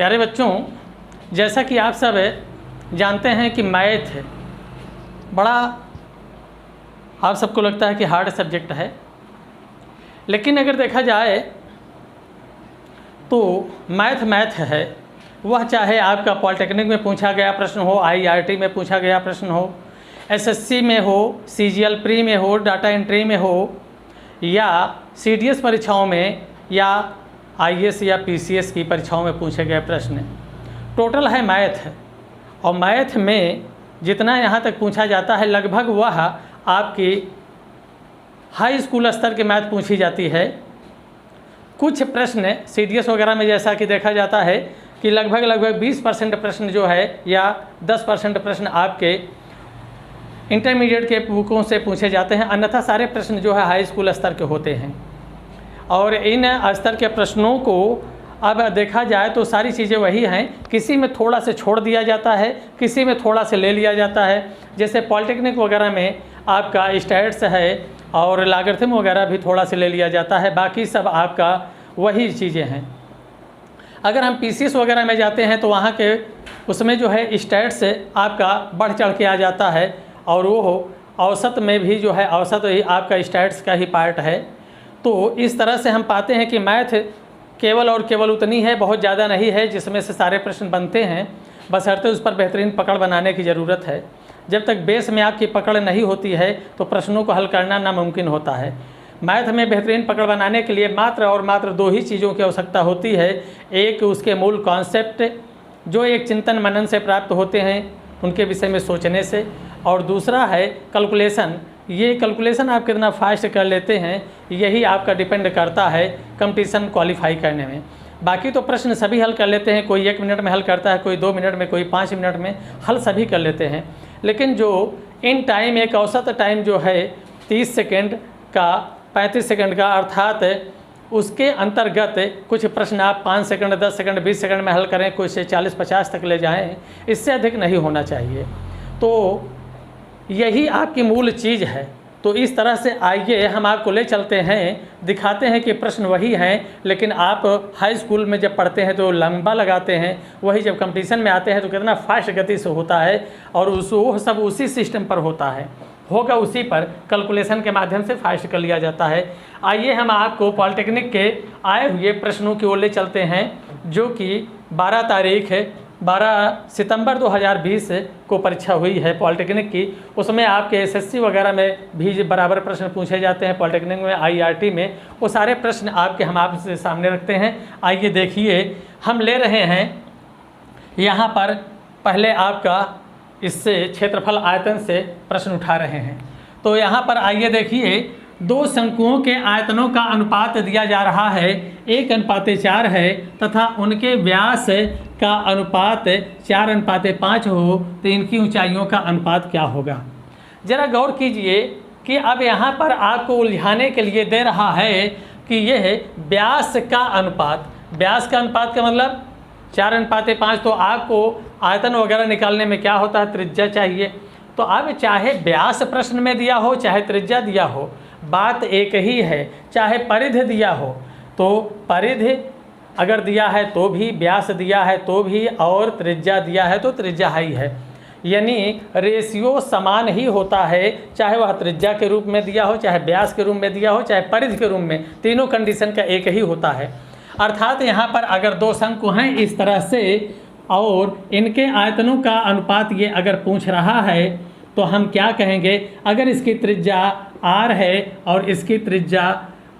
प्यारे बच्चों, जैसा कि आप सब जानते हैं कि मैथ बड़ा आप सबको लगता है कि हार्ड सब्जेक्ट है, लेकिन अगर देखा जाए तो मैथ है। वह चाहे आपका पॉलिटेक्निक में पूछा गया प्रश्न हो, IIT में पूछा गया प्रश्न हो, SSC में हो, CGL प्री में हो, डाटा एंट्री में हो, या CDS परीक्षाओं में, या IAS या PCS की परीक्षाओं में पूछे गए प्रश्न, टोटल है मैथ। और मैथ में जितना यहाँ तक पूछा जाता है लगभग वह आपकी हाई स्कूल स्तर की मैथ पूछी जाती है। कुछ प्रश्न CDS वगैरह में जैसा कि देखा जाता है कि लगभग 20% प्रश्न जो है या 10% प्रश्न आपके इंटरमीडिएट के बुकों से पूछे जाते हैं, अन्यथा सारे प्रश्न जो है हाई स्कूल स्तर के होते हैं। और इन स्तर के प्रश्नों को अब देखा जाए तो सारी चीज़ें वही हैं, किसी में थोड़ा से छोड़ दिया जाता है, किसी में थोड़ा से ले लिया जाता है। जैसे पॉलिटेक्निक वगैरह में आपका स्टैट्स है और लॉगरिथम वगैरह भी थोड़ा से ले लिया जाता है, बाकी सब आपका वही चीज़ें हैं। अगर हम PCS वगैरह में जाते हैं तो वहाँ के उसमें जो है स्टैट्स आपका बढ़ चढ़ के आ जाता है, और वो औसत में भी जो है औसत ही आपका स्टैट्स का ही पार्ट है। तो इस तरह से हम पाते हैं कि मैथ केवल और केवल उतनी है, बहुत ज़्यादा नहीं है जिसमें से सारे प्रश्न बनते हैं, बशर्ते उस पर बेहतरीन पकड़ बनाने की ज़रूरत है। जब तक बेस में आपकी पकड़ नहीं होती है तो प्रश्नों को हल करना नामुमकिन होता है। मैथ में बेहतरीन पकड़ बनाने के लिए मात्र और मात्र दो ही चीज़ों की आवश्यकता होती है। एक उसके मूल कॉन्सेप्ट जो एक चिंतन मनन से प्राप्त होते हैं, उनके विषय में सोचने से, और दूसरा है कैलकुलेशन। ये कैलकुलेशन आप कितना फास्ट कर लेते हैं यही आपका डिपेंड करता है कंपटीशन क्वालिफाई करने में। बाकी तो प्रश्न सभी हल कर लेते हैं, कोई 1 मिनट में हल करता है, कोई 2 मिनट में, कोई 5 मिनट में, हल सभी कर लेते हैं। लेकिन जो इन टाइम एक औसत टाइम जो है 30 सेकेंड का, 35 सेकेंड का, अर्थात उसके अंतर्गत कुछ प्रश्न आप 5 सेकंड, 10 सेकंड, 20 सेकंड में हल करें, कुछ से 40-50 तक ले जाएं, इससे अधिक नहीं होना चाहिए। तो यही आपकी मूल चीज़ है। तो इस तरह से आइए हम आपको ले चलते हैं, दिखाते हैं कि प्रश्न वही हैं, लेकिन आप हाई स्कूल में जब पढ़ते हैं तो लंबा लगाते हैं, वही जब कंपटीशन में आते हैं तो कितना फास्ट गति से होता है, और वो सब उसी सिस्टम पर होता है, होगा उसी पर, कैलकुलेशन के माध्यम से फास्ट कर लिया जाता है। आइए हम आपको पॉलिटेक्निक के आए हुए प्रश्नों की ओर ले चलते हैं, जो कि 12 सितंबर 2020 को परीक्षा हुई है पॉलिटेक्निक की। उसमें आपके SSC वगैरह में भी बराबर प्रश्न पूछे जाते हैं, पॉलिटेक्निक में, IIT में, वो सारे प्रश्न आपके हम आपसे सामने रखते हैं। आइए देखिए, हम ले रहे हैं यहाँ पर पहले आपका इससे क्षेत्रफल आयतन से प्रश्न उठा रहे हैं। तो यहाँ पर आइए देखिए, 2 शंकुओं के आयतनों का अनुपात दिया जा रहा है 1:4 है, तथा उनके व्यास का अनुपात 4:5 हो, तो इनकी ऊंचाइयों का अनुपात क्या होगा। ज़रा गौर कीजिए कि अब यहाँ पर आपको उलझाने के लिए दे रहा है कि यह व्यास का अनुपात, व्यास का अनुपात का मतलब 4:5, तो आपको आयतन वगैरह निकालने में क्या होता है, त्रिज्या चाहिए। तो अब चाहे व्यास प्रश्न में दिया हो, चाहे त्रिज्या दिया हो, बात एक ही है। चाहे परिधि दिया हो तो परिधि अगर दिया है तो भी, व्यास दिया है तो भी, और त्रिज्या दिया है तो त्रिज्या ही है। यानी रेशियो समान ही होता है, चाहे वह त्रिज्या के रूप में दिया हो, चाहे व्यास के रूप में दिया हो, चाहे परिधि के रूप में, तीनों कंडीशन का एक ही होता है। अर्थात यहाँ पर अगर 2 शंकु हैं इस तरह से, और इनके आयतनों का अनुपात ये अगर पूछ रहा है, तो हम क्या कहेंगे, अगर इसकी त्रिज्या r है और इसकी त्रिज्या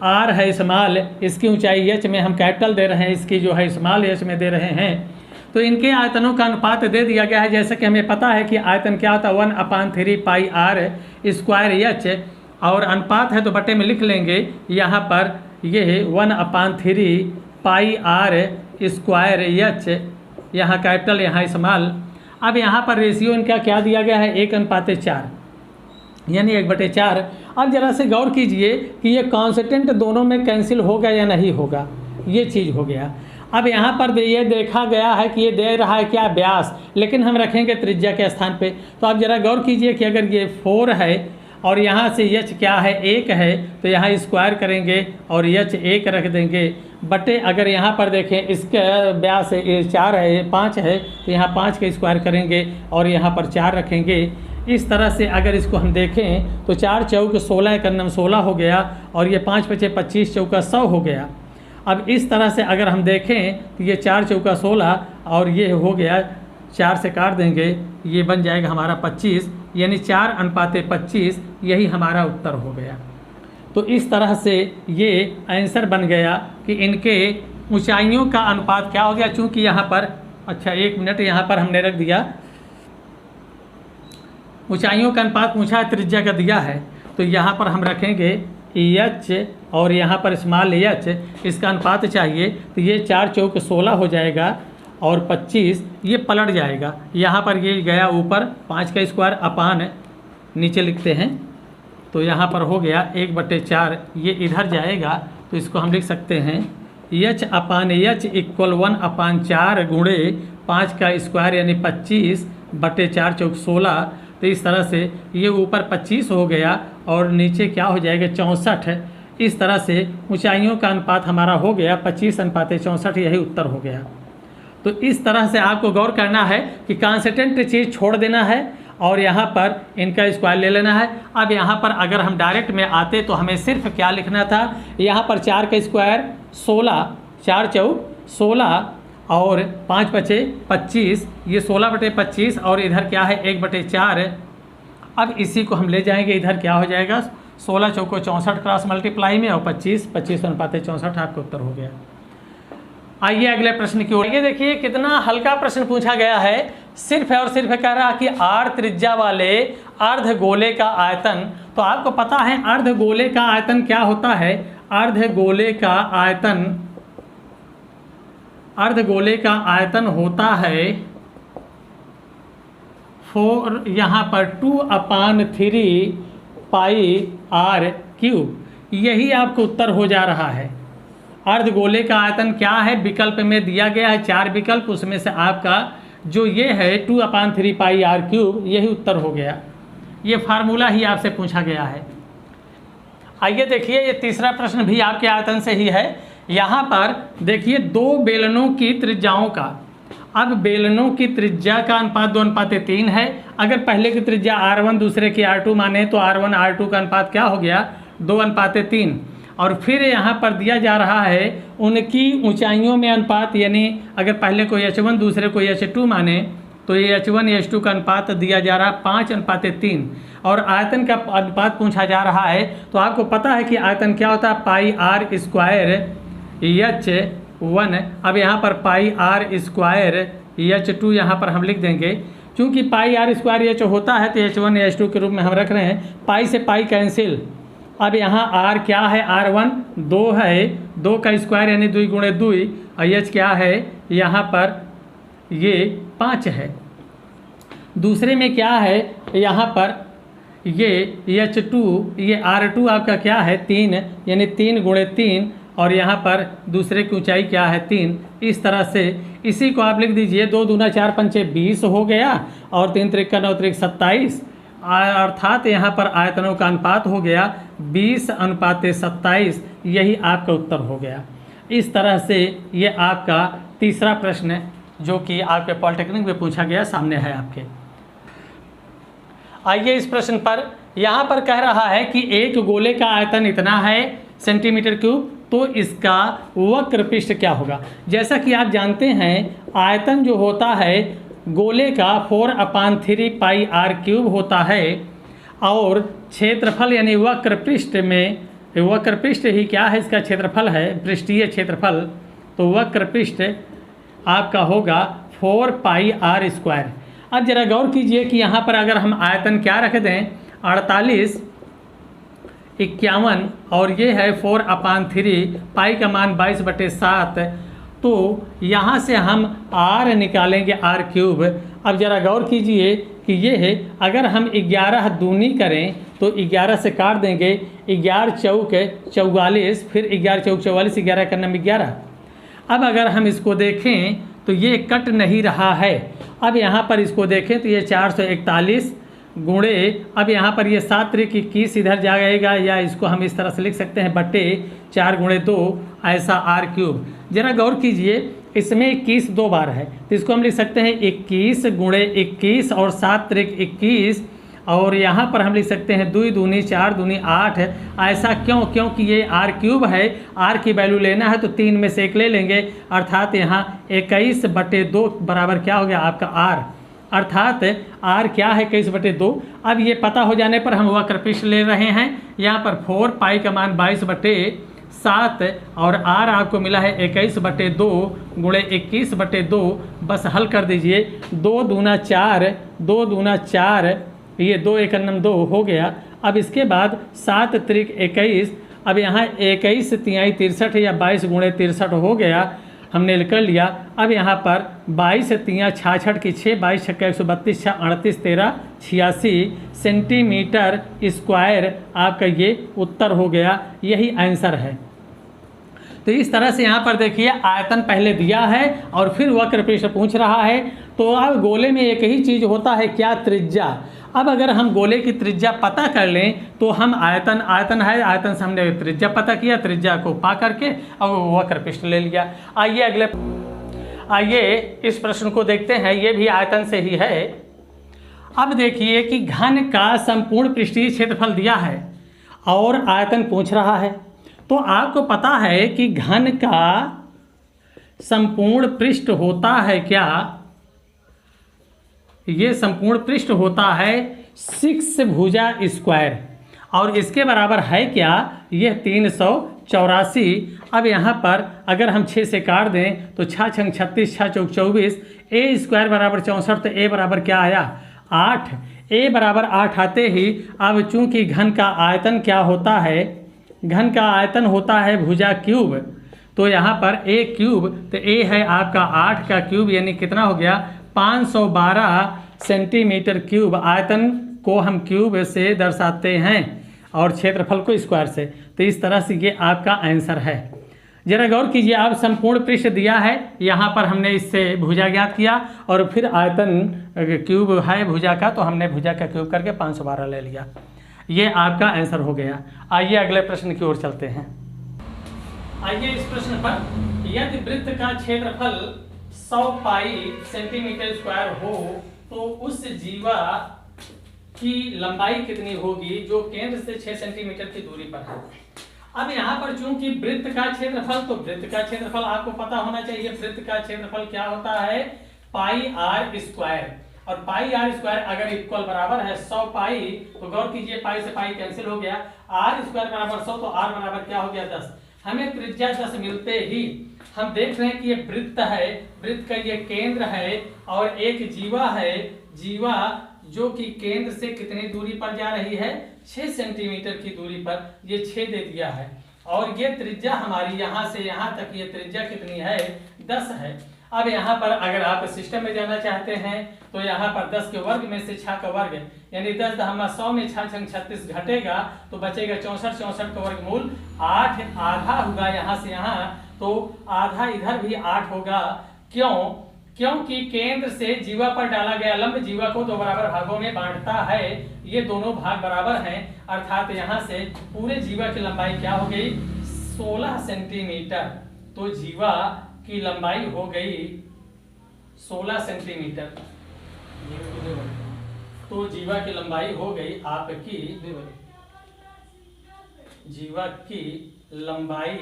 r है स्मॉल, इसकी ऊंचाई h में हम कैपिटल दे रहे हैं, इसकी जो है स्मॉल h में दे रहे हैं, तो इनके आयतनों का अनुपात दे दिया गया है। जैसे कि हमें पता है कि आयतन क्या होता है, 1/3 पाई r स्क्वायर h, और अनुपात है तो बटे में लिख लेंगे यहाँ पर, ये 1/3 पाई r स्क्वायर h, यहाँ कैपिटल यहाँ स्मॉल। अब यहाँ पर रेशियो इनका क्या दिया गया है, 1:4, यानी 1/4। अब जरा से गौर कीजिए कि ये कांस्टेंट दोनों में कैंसिल होगा या नहीं होगा, ये चीज़ हो गया। अब यहाँ पर ये देखा गया है कि ये दे रहा है क्या, व्यास, लेकिन हम रखेंगे त्रिज्या के स्थान पे। तो आप जरा गौर कीजिए कि अगर ये 4 है और यहाँ से एच क्या है 1 है, तो यहाँ स्क्वायर करेंगे और एच 1 रख देंगे बटे, अगर यहाँ पर देखें इसका व्यास 4 है 5 है, तो यहाँ 5 का स्क्वायर करेंगे और यहाँ पर 4 रखेंगे। इस तरह से अगर इसको हम देखें तो 4 चौक 16 का नम 16 हो गया और ये 5 बचे 25 चौका 100 हो गया। अब इस तरह से अगर हम देखें तो ये 4 चौका 16 और ये हो गया 4 से काट देंगे, ये बन जाएगा हमारा 25, यानी 4:25, यही हमारा उत्तर हो गया। तो इस तरह से ये आंसर बन गया कि इनके ऊंचाइयों का अनुपात क्या हो गया। चूँकि यहाँ पर अच्छा 1 मिनट यहाँ पर हमने रख दिया, ऊंचाइयों का अनुपात पूछा है, त्रिज्या का दिया है, तो यहाँ पर हम रखेंगे एच और यहाँ पर स्मॉल एच, इसका अनुपात चाहिए, तो ये 4 चौक 16 हो जाएगा और 25 ये पलट जाएगा, यहाँ पर ये गया ऊपर 5 का स्क्वायर अपान नीचे लिखते हैं, तो यहाँ पर हो गया 1/4, ये इधर जाएगा, तो इसको हम लिख सकते हैं एच अपान एच इक्वल 1/4 गुणे 5 का स्क्वायर यानी 25/4 चौक 16। तो इस तरह से ये ऊपर 25 हो गया और नीचे क्या हो जाएगा 64। इस तरह से ऊंचाइयों का अनुपात हमारा हो गया 25:64, यही उत्तर हो गया। तो इस तरह से आपको गौर करना है कि कांस्टेंट चीज़ छोड़ देना है और यहाँ पर इनका स्क्वायर ले लेना है। अब यहाँ पर अगर हम डायरेक्ट में आते तो हमें सिर्फ क्या लिखना था, यहाँ पर 4 का स्क्वायर 16, 4 चौक 16 और 5 बचे 25, ये 16/25 और इधर क्या है 1/4। अब इसी को हम ले जाएंगे, इधर क्या हो जाएगा 16 चौको 64 क्रॉस मल्टीप्लाई में और 25/64 आपका उत्तर हो गया। आइए अगले प्रश्न की ओर। ये देखिए कितना हल्का प्रश्न पूछा गया है, सिर्फ और सिर्फ कह रहा कि r त्रिज्या वाले अर्धगोले का आयतन। तो आपको पता है अर्धगोले का आयतन क्या होता है, अर्धगोले का आयतन होता है 4 यहाँ पर 2/3 πr³। यही आपको उत्तर हो जा रहा है। अर्धगोले का आयतन क्या है, विकल्प में दिया गया है 4 विकल्प, उसमें से आपका जो ये है 2/3 πr³, यही उत्तर हो गया। ये फार्मूला ही आपसे पूछा गया है। आइए देखिए ये तीसरा प्रश्न भी आपके आयतन से ही है। यहाँ पर देखिए 2 बेलनों की त्रिज्याओं का, अब बेलनों की त्रिज्या का अनुपात 2:3 है। अगर पहले की त्रिज्या r1 दूसरे की r2 माने तो r1 r2 का अनुपात क्या हो गया 2:3। और फिर यहाँ पर दिया जा रहा है उनकी ऊंचाइयों में अनुपात, यानी अगर पहले कोई h1 दूसरे को h2 माने तो ये h1 h2 का अनुपात दिया जा रहा 5:3 और आयतन का अनुपात पूछा जा रहा है। तो आपको पता है कि आयतन क्या होता है πr² h1। अब यहाँ पर πr² h2 यहाँ पर हम लिख देंगे, क्योंकि πr² h होता है तो h1 h2 के रूप में हम रख रहे हैं। पाई से पाई कैंसिल। अब यहाँ r क्या है, r1 2 है, 2 का स्क्वायर यानी 2 × 2 और h क्या है यहाँ पर ये 5 है। दूसरे में क्या है यहाँ पर ये h2, ये r2 आपका क्या है 3 यानी 3 × 3 और यहाँ पर दूसरे की ऊंचाई क्या है 3। इस तरह से इसी को आप लिख दीजिए 2 दूना 4 पंचे 20 हो गया और 3 त्रिक 9 त्रिक 27, अर्थात यहाँ पर आयतनों का अनुपात हो गया 20:27, यही आपका उत्तर हो गया। इस तरह से ये आपका तीसरा प्रश्न जो कि आपके पॉलिटेक्निक में पूछा गया सामने है आपके। आइए इस प्रश्न पर, यहाँ पर कह रहा है कि एक गोले का आयतन इतना है सेंटीमीटर क्यूब, तो इसका वक्र पृष्ठ क्या होगा। जैसा कि आप जानते हैं आयतन जो होता है गोले का 4/3 πr³ होता है और क्षेत्रफल यानी वक्र पृष्ठ में, वक्र पृष्ठ ही क्या है इसका क्षेत्रफल है, पृष्ठीय क्षेत्रफल, तो वक्र पृष्ठ आपका होगा 4 πr²। अब जरा गौर कीजिए कि यहाँ पर अगर हम आयतन क्या रख दें 48, 51 और ये है 4/3, पाई का मान 22/7, तो यहाँ से हम r निकालेंगे r³। अब ज़रा गौर कीजिए कि ये है, अगर हम 11 दूनी करें तो 11 से काट देंगे, 11 चौक 44, फिर 11 चौक 44, 11 का नाम 11। अब अगर हम इसको देखें तो ये कट नहीं रहा है। अब यहाँ पर इसको देखें तो ये 441 गुणे, अब यहाँ पर ये 7 त्रिक 21 इधर जाएगा, या इसको हम इस तरह से लिख सकते हैं बटे 4 गुणे 2 ऐसा आर क्यूब। जरा गौर कीजिए, इसमें 21 दो बार है, तो इसको हम लिख सकते हैं 21 गुणे 21 और 7 त्रिक 21, और यहाँ पर हम लिख सकते हैं 2 दूनी 4 दूनी 8। ऐसा क्यों? क्योंकि ये आर क्यूब है, आर की वैल्यू लेना है तो 3 में से 1 ले लेंगे, अर्थात यहाँ 21 बटे 2 बराबर क्या हो गया आपका आर, अर्थात आर क्या है 21 बटे 2। अब ये पता हो जाने पर हम वक्र पृष्ठ ले रहे हैं, यहाँ पर 4 पाई का मान 22 बटे 7 और आर आपको मिला है 21 बटे 2 गुणे 21 बटे 2। बस हल कर दीजिए, 2 दूना 4, 2 दूना 4, ये 2 एक 2 हो गया। अब इसके बाद 7 त्रिक 21, अब यहाँ 21 तिहाई 63 या 22 गुणे 63 हो गया, हमने कर लिया। अब यहाँ पर 22 तिया 66 की 6, 22 छक्का 132, 6 38 13 86 सेंटीमीटर स्क्वायर आपका ये उत्तर हो गया, यही आंसर है। तो इस तरह से यहाँ पर देखिए आयतन पहले दिया है और फिर वक्र पृष्ठ पूछ रहा है। तो अब गोले में एक ही चीज़ होता है, क्या? त्रिज्या। अब अगर हम गोले की त्रिज्या पता कर लें तो हम आयतन है, आयतन से हमने त्रिज्या पता किया, त्रिज्या को पा करके और वक्र पृष्ठ ले लिया। आइए इस प्रश्न को देखते हैं, ये भी आयतन से ही है। अब देखिए कि घन का संपूर्ण पृष्ठीय क्षेत्रफल दिया है और आयतन पूछ रहा है। तो आपको पता है कि घन का संपूर्ण पृष्ठ होता है क्या? ये संपूर्ण पृष्ठ होता है 6 भुजा स्क्वायर, और इसके बराबर है क्या? यह 384। अब यहाँ पर अगर हम 6 से काट दें तो 6 छंग 36, 6 चौक 24, ए स्क्वायर बराबर 64, तो ए बराबर क्या आया? 8। ए बराबर 8 आते ही अब चूंकि घन का आयतन क्या होता है? घन का आयतन होता है भुजा क्यूब, तो यहाँ पर ए क्यूब, तो ए है आपका 8 का क्यूब, यानी कितना हो गया? 512 सेंटीमीटर क्यूब। आयतन को हम क्यूब से दर्शाते हैं और क्षेत्रफल को स्क्वायर से। तो इस तरह से ये आपका आंसर है। जरा गौर कीजिए, आप संपूर्ण पृष्ठ दिया है, यहाँ पर हमने इससे भुजा ज्ञात किया और फिर आयतन क्यूब है भुजा का, तो हमने भुजा का क्यूब करके 512 ले लिया। ये आपका आंसर हो गया। आइए अगले प्रश्न की ओर चलते हैं। आइए इस प्रश्न पर, यदि वृत्त का क्षेत्रफल 100 पाई सेंटीमीटर स्क्वायर हो तो उस जीवा की लंबाई कितनी होगी जो केंद्र से 6 सेंटीमीटर की दूरी पर है। अब यहाँ पर चूंकि वृत्त का क्षेत्रफल, तो वृत्त का क्षेत्रफल आपको पता होना चाहिए। वृत्त का क्षेत्रफल क्या होता है? पाई आर स्क्वायर, और पाई आर स्क्वायर अगर इक्वल बराबर है 100 पाई, तो गौर कीजिए पाई से पाई कैंसिल हो गया, आर स्क्वायर बराबर 100, तो आर बराबर क्या हो गया? 10। हमें त्रिज्या 10 मिलते ही हम देख रहे हैं कि ये वृत्त है, वृत्त का ये केंद्र है और एक जीवा है, जीवा जो कि केंद्र से कितनी दूरी पर जा रही है? 6 सेंटीमीटर की दूरी पर, ये 6 दे दिया है। और ये त्रिज्या हमारी यहाँ से यहाँ तक ये त्रिज्या कितनी है? 10 है। अब यहाँ पर अगर आप सिस्टम में जाना चाहते हैं तो यहाँ पर 10 के वर्ग में से 6 का वर्ग, यानी 10 हम 100 में 6 छंग 36 घटेगा तो बचेगा 64, 64 का वर्गमूल 8, आधा होगा यहाँ से यहाँ, तो आधा इधर भी 8 होगा। क्यों? क्योंकि केंद्र से जीवा पर डाला गया लंब जीवा को 2 बराबर भागों में बांटता है, ये दोनों भाग बराबर हैं, अर्थात यहाँ से पूरे जीवा की लंबाई क्या हो गई? 16 सेंटीमीटर। तो जीवा की लंबाई हो गई 16 सेंटीमीटर। तो जीवा की लंबाई हो गई आपकी, जीवा की लंबाई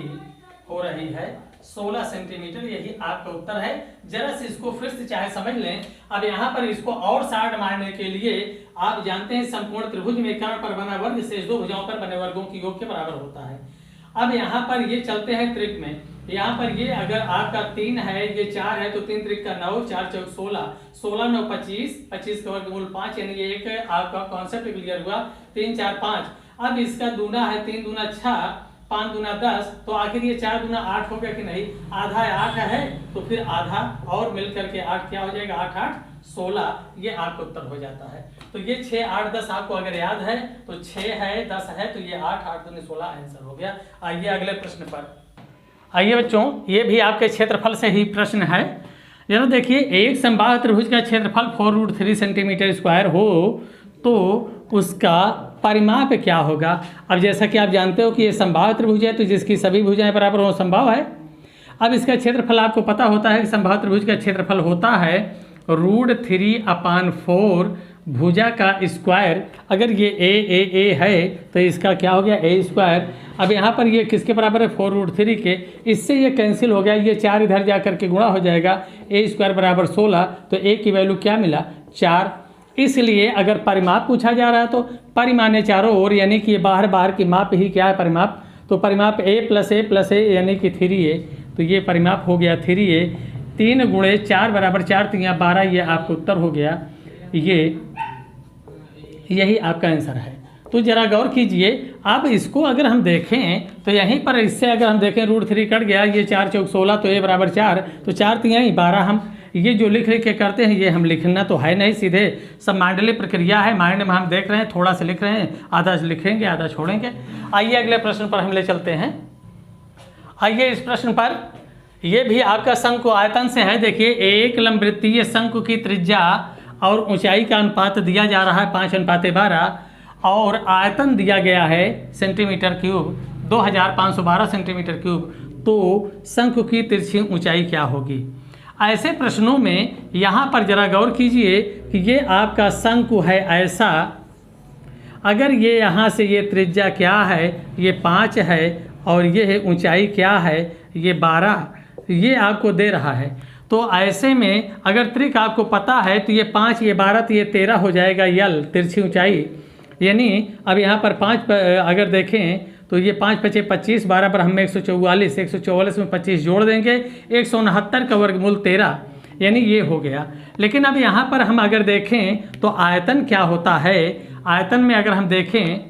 हो रही है 16 सेंटीमीटर। यही आपका उत्तर है। जरा से इसको फिर से चाहे समझ लें। अब यहाँ पर इसको और शार्ट मारने के लिए आप जानते हैं संपूर्ण त्रिभुज में कर्ण पर बना वर्ग शेष 2 भुजाओं पर बने वर्गों की योग के बराबर होता है। अब यहाँ पर ये चलते हैं त्रिक में। यहाँ पर ये अगर आपका 3 है, ये 4 है, तो 3 त्रिक का 9, 4 चौक 16, 16 9 25, 25 का वर्गमूल 5, यानी ये एक आपका कॉन्सेप्ट क्लियर हुआ। 3 4 5। अब इसका दूना है, 3 दूना 6, 5 दूना 10, तो आखिर ये 4 दूना 8 हो गया कि नहीं? आधा 8 है, तो फिर आधा और मिलकर के 8 क्या हो जाएगा? 8 8 16, ये आपका उत्तर हो जाता है। तो ये 6 8 10 आपको अगर याद है तो 6 है 10 है, तो ये 8 8 दूनी 16 आंसर हो गया। आइए अगले प्रश्न पर। आइए बच्चों, ये भी आपके क्षेत्रफल से ही प्रश्न है। जरा देखिए, एक समबाहु त्रिभुज का क्षेत्रफल 4√3 सेंटीमीटर स्क्वायर हो तो उसका परिमाप क्या होगा। अब जैसा कि आप जानते हो कि ये समबाहु त्रिभुज है, तो जिसकी सभी भुजाएं बराबर हो समबाहु है। अब इसका क्षेत्रफल आपको पता होता है कि समबाहु त्रिभुज का क्षेत्रफल होता है √3/4 भुजा का स्क्वायर। अगर ये ए है तो इसका क्या हो गया a²। अब यहाँ पर ये किसके बराबर है 4√3 के, इससे ये कैंसिल हो गया, ये 4 इधर जा करके गुणा हो जाएगा, a² = 16, तो a की वैल्यू क्या मिला 4। इसलिए अगर परिमाप पूछा जा रहा है तो परिमाने चारों ओर, यानी कि बाहर की माप ही क्या है परिमाप, तो परिमाप a+a+a यानी कि 3a, तो ये परिमाप हो गया 3a। 3 × 4 = 4 × 12, ये आपका उत्तर हो गया। यही आपका आंसर है। तो जरा गौर कीजिए, अब इसको अगर हम देखें तो यहीं पर इससे अगर हम देखें √3 कट गया, ये 4 × 16, तो a = 4, तो 4 × 12। हम ये जो लिख के करते हैं ये हम लिखना तो है नहीं, सीधे सब मांडलिक प्रक्रिया है। माइंड में हम देख रहे हैं, थोड़ा सा लिख रहे हैं, आधा लिखेंगे आधा छोड़ेंगे। आइए अगले प्रश्न पर हम ले चलते हैं। आइए इस प्रश्न पर, ये भी आपका शंकु आयतन से है। देखिए, एक लंबवृत्तीय शंकु की त्रिज्या और ऊंचाई का अनुपात दिया जा रहा है 5:12 और आयतन दिया गया है सेंटीमीटर क्यूब 2512 सेंटीमीटर क्यूब। तो शंकु की तिरछी ऊंचाई क्या होगी। ऐसे प्रश्नों में यहाँ पर जरा गौर कीजिए कि ये आपका शंकु है ऐसा, अगर ये यहाँ से ये त्रिज्या क्या है, ये 5 है, और ये है ऊंचाई क्या है, ये 12, ये आपको दे रहा है। तो ऐसे में अगर त्रिक आपको पता है तो ये 5, ये 12, तो ये 13 हो जाएगा यल तिरछी ऊंचाई। यानी अब यहाँ पर 5 अगर देखें तो ये 5 × 5 = 25, 12 पर हम 144, 144 में 25 जोड़ देंगे, 169 का वर्गमूल 13, यानी ये हो गया। लेकिन अब यहाँ पर हम अगर देखें तो आयतन क्या होता है। आयतन में अगर हम देखें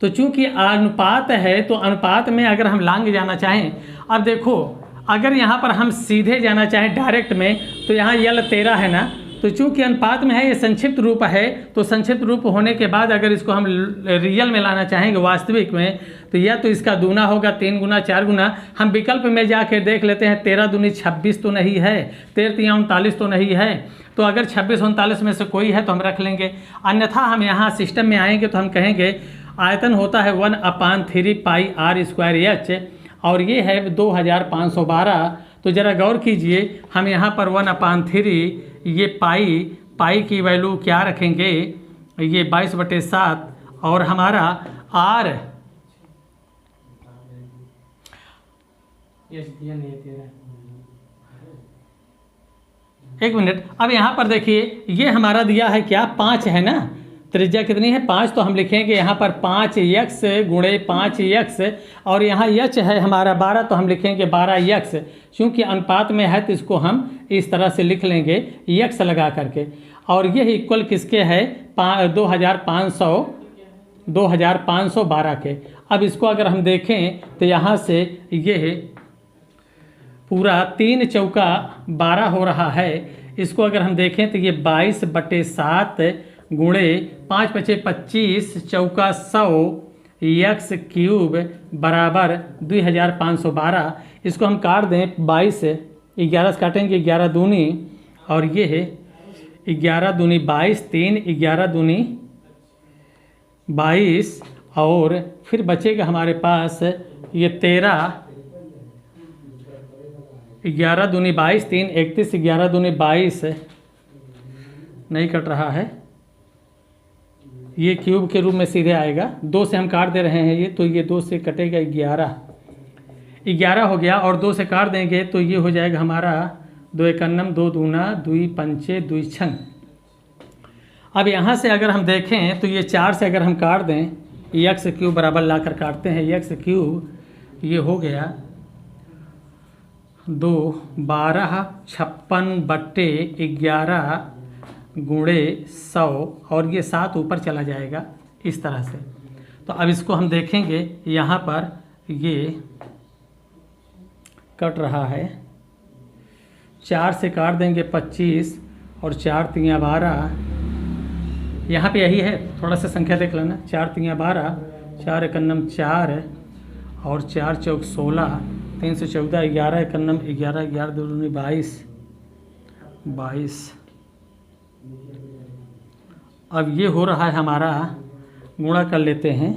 तो चूंकि अनुपात है, तो अनुपात में अगर हम लांग जाना चाहें, अब देखो अगर यहाँ पर हम सीधे जाना चाहें डायरेक्ट में, तो यहाँ यल 13 है ना, तो चूंकि अनुपात में है, ये संक्षिप्त रूप है, तो संक्षिप्त रूप होने के बाद अगर इसको हम रियल में लाना चाहेंगे वास्तविक में, तो या तो इसका दूना होगा, 3 गुना 4 गुना। हम विकल्प में जाके देख लेते हैं, 13 दूनी 26 तो नहीं है, 13 × 39 तो नहीं है, तो अगर 26 39 में से कोई है तो हम रख लेंगे। अन्यथा हम यहाँ सिस्टम में आएंगे तो हम कहेंगे आयतन होता है 1/3 πr²h और ये है 2512। तो ज़रा गौर कीजिए, हम यहाँ पर 1/3 ये पाई की वैल्यू क्या रखेंगे, ये 22/7 और हमारा r एक मिनट। अब यहाँ पर देखिए, ये हमारा दिया है क्या 5 है ना, त्रिज्या कितनी है 5, तो हम लिखेंगे यहाँ पर 5x × 5x और यहाँ h है हमारा 12, तो हम लिखेंगे 12x। क्योंकि अनुपात में है तो इसको हम इस तरह से लिख लेंगे x लगा करके, और ये इक्वल किसके है 2512 के। अब इसको अगर हम देखें तो यहाँ से ये पूरा 3 चौका 12 हो रहा है। इसको अगर हम देखें तो ये 22/7 गुणे 5 × 5 = 25 चौका 100 x³ बराबर 2512। इसको हम काट दें 22 11 से काटेंगे 11 दूनी, और ये है 11 दूनी 22, 3 11 दूनी 22, और फिर बचेगा हमारे पास ये 13, 11 दूनी 22, 3 31, 11 दूनी 22 नहीं कट रहा है, ये क्यूब के रूप में सीधे आएगा। 2 से हम काट दे रहे हैं ये, तो ये 2 से कटेगा 11 हो गया, और 2 से काट देंगे तो ये हो जाएगा हमारा 2 एकन्नम 2 दूना 2 पंचे 2 छंग। अब यहाँ से अगर हम देखें तो ये 4 से अगर हम काट दें, x³ बराबर लाकर काटते हैं, x³ ये हो गया 2 12 56/11 गुणे 100, और ये 7 ऊपर चला जाएगा इस तरह से। तो अब इसको हम देखेंगे, यहाँ पर ये कट रहा है, 4 से काट देंगे 25 और 4 × 3 = 12, यहाँ पे यही है, थोड़ा सा संख्या देख लेना, 4 × 3 = 12, 4 एकन्नम 4 और 4 चौक 16, 3 से 14, 11 एकन्नम 11, 11 दूनी 22, अब ये हो रहा है हमारा, गुणा कर लेते हैं।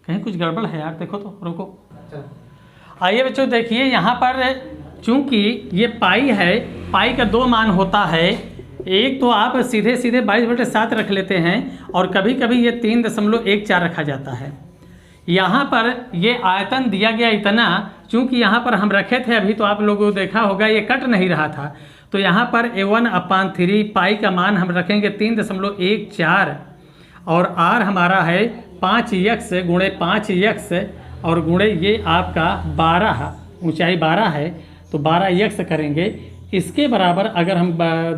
कहीं कुछ गड़बड़ है यार, देखो तो, रुको। आइए बच्चों देखिए, यहाँ पर चूंकि ये पाई है, पाई का दो मान होता है। एक तो आप सीधे सीधे 22/7 रख लेते हैं, और कभी कभी ये 3.14 रखा जाता है। यहाँ पर ये आयतन दिया गया इतना, चूंकि यहाँ पर हम रखे थे अभी, तो आप लोगों को देखा होगा ये कट नहीं रहा था, तो यहाँ पर A1/3 पाई का मान हम रखेंगे 3.14, और r हमारा है 5x गुणे 5x, और गुणे ये आपका 12, ऊंचाई 12 है तो 12x करेंगे। इसके बराबर अगर हम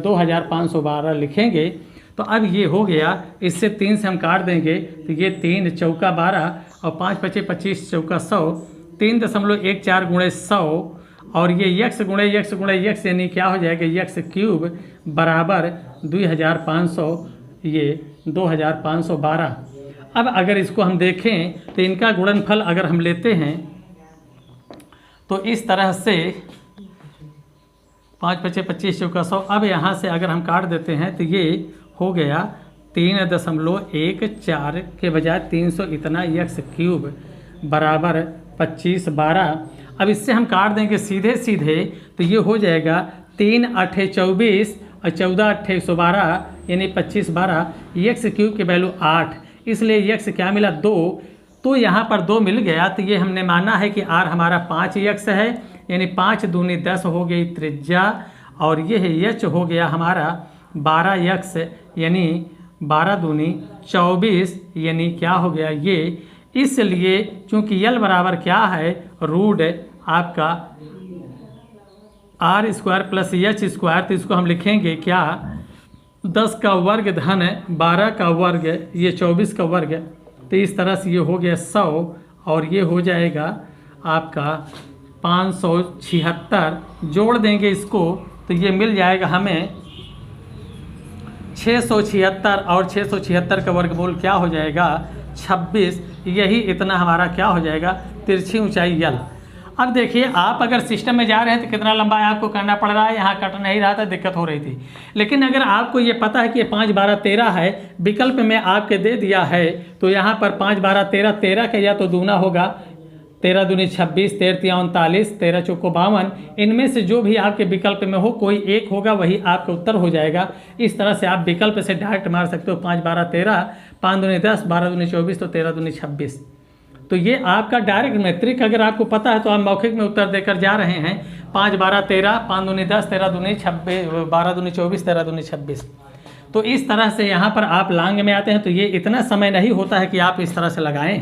2512 लिखेंगे तो अब ये हो गया, इससे 3 से हम काट देंगे तो ये 3 चौका 12 और 5 पचे 25 चौका 100, 3.14 गुणे 100, और ये x गुणे x यानी क्या हो जाएगा, x क्यूब बराबर 2500, ये 2512। अब अगर इसको हम देखें तो इनका गुणनफल अगर हम लेते हैं तो इस तरह से 5 पचे 25 चौका 100। अब यहाँ से अगर हम काट देते हैं तो ये हो गया 3.14 के बजाय 300 इतना, x क्यूब बराबर 2512। अब इससे हम काट देंगे सीधे सीधे तो ये हो जाएगा 3 8 24 और 14 8 112 यानी 2512। x क्यूब की वैल्यू 8, इसलिए x क्या मिला 2, तो यहाँ पर 2 मिल गया। तो ये हमने माना है कि r हमारा 5x है, यानी 5 दूनी 10 हो गई त्रिज्या, और ये है h हो गया हमारा 12x, यानी 12 दूनी 24, यानी क्या हो गया ये। इसलिए चूंकि l बराबर क्या है, रूट आपका r² प्लस h², तो इसको हम लिखेंगे क्या, 10 का वर्ग धन 12 का वर्ग, ये 24 का वर्ग, तो इस तरह से ये हो गया 100, और ये हो जाएगा आपका 576। जोड़ देंगे इसको तो ये मिल जाएगा हमें 676, और 676 का वर्गमूल क्या हो जाएगा 26। यही इतना हमारा क्या हो जाएगा, तिरछी ऊंचाई l। अब देखिए, आप अगर सिस्टम में जा रहे हैं तो कितना लंबा आपको करना पड़ रहा है, यहाँ कट नहीं रहा था, दिक्कत हो रही थी। लेकिन अगर आपको ये पता है कि 5 12 13 है, विकल्प में आपके दे दिया है, तो यहाँ पर 5 12 13, 13 का या तो दूना होगा, 13 दूनी 26, 13 तिया 39, 13 चौको 52, इनमें से जो भी आपके विकल्प में हो कोई एक होगा, वही आपका उत्तर हो जाएगा। इस तरह से आप विकल्प से डायरेक्ट मार सकते हो, 5 12 13, 5 दूनी 10, 12 दूनी 24, तो 13 दूनी 26। तो ये आपका डायरेक्ट मैट्रिक अगर आपको पता है तो आप मौखिक में उत्तर देकर जा रहे हैं। 5 12 13, 5 दूनी 10, 13 दूनी 26, 12 दूनी 24, 13 दूनी 26। तो इस तरह से यहाँ पर आप लांग में आते हैं तो ये इतना समय नहीं होता है कि आप इस तरह से लगाएं,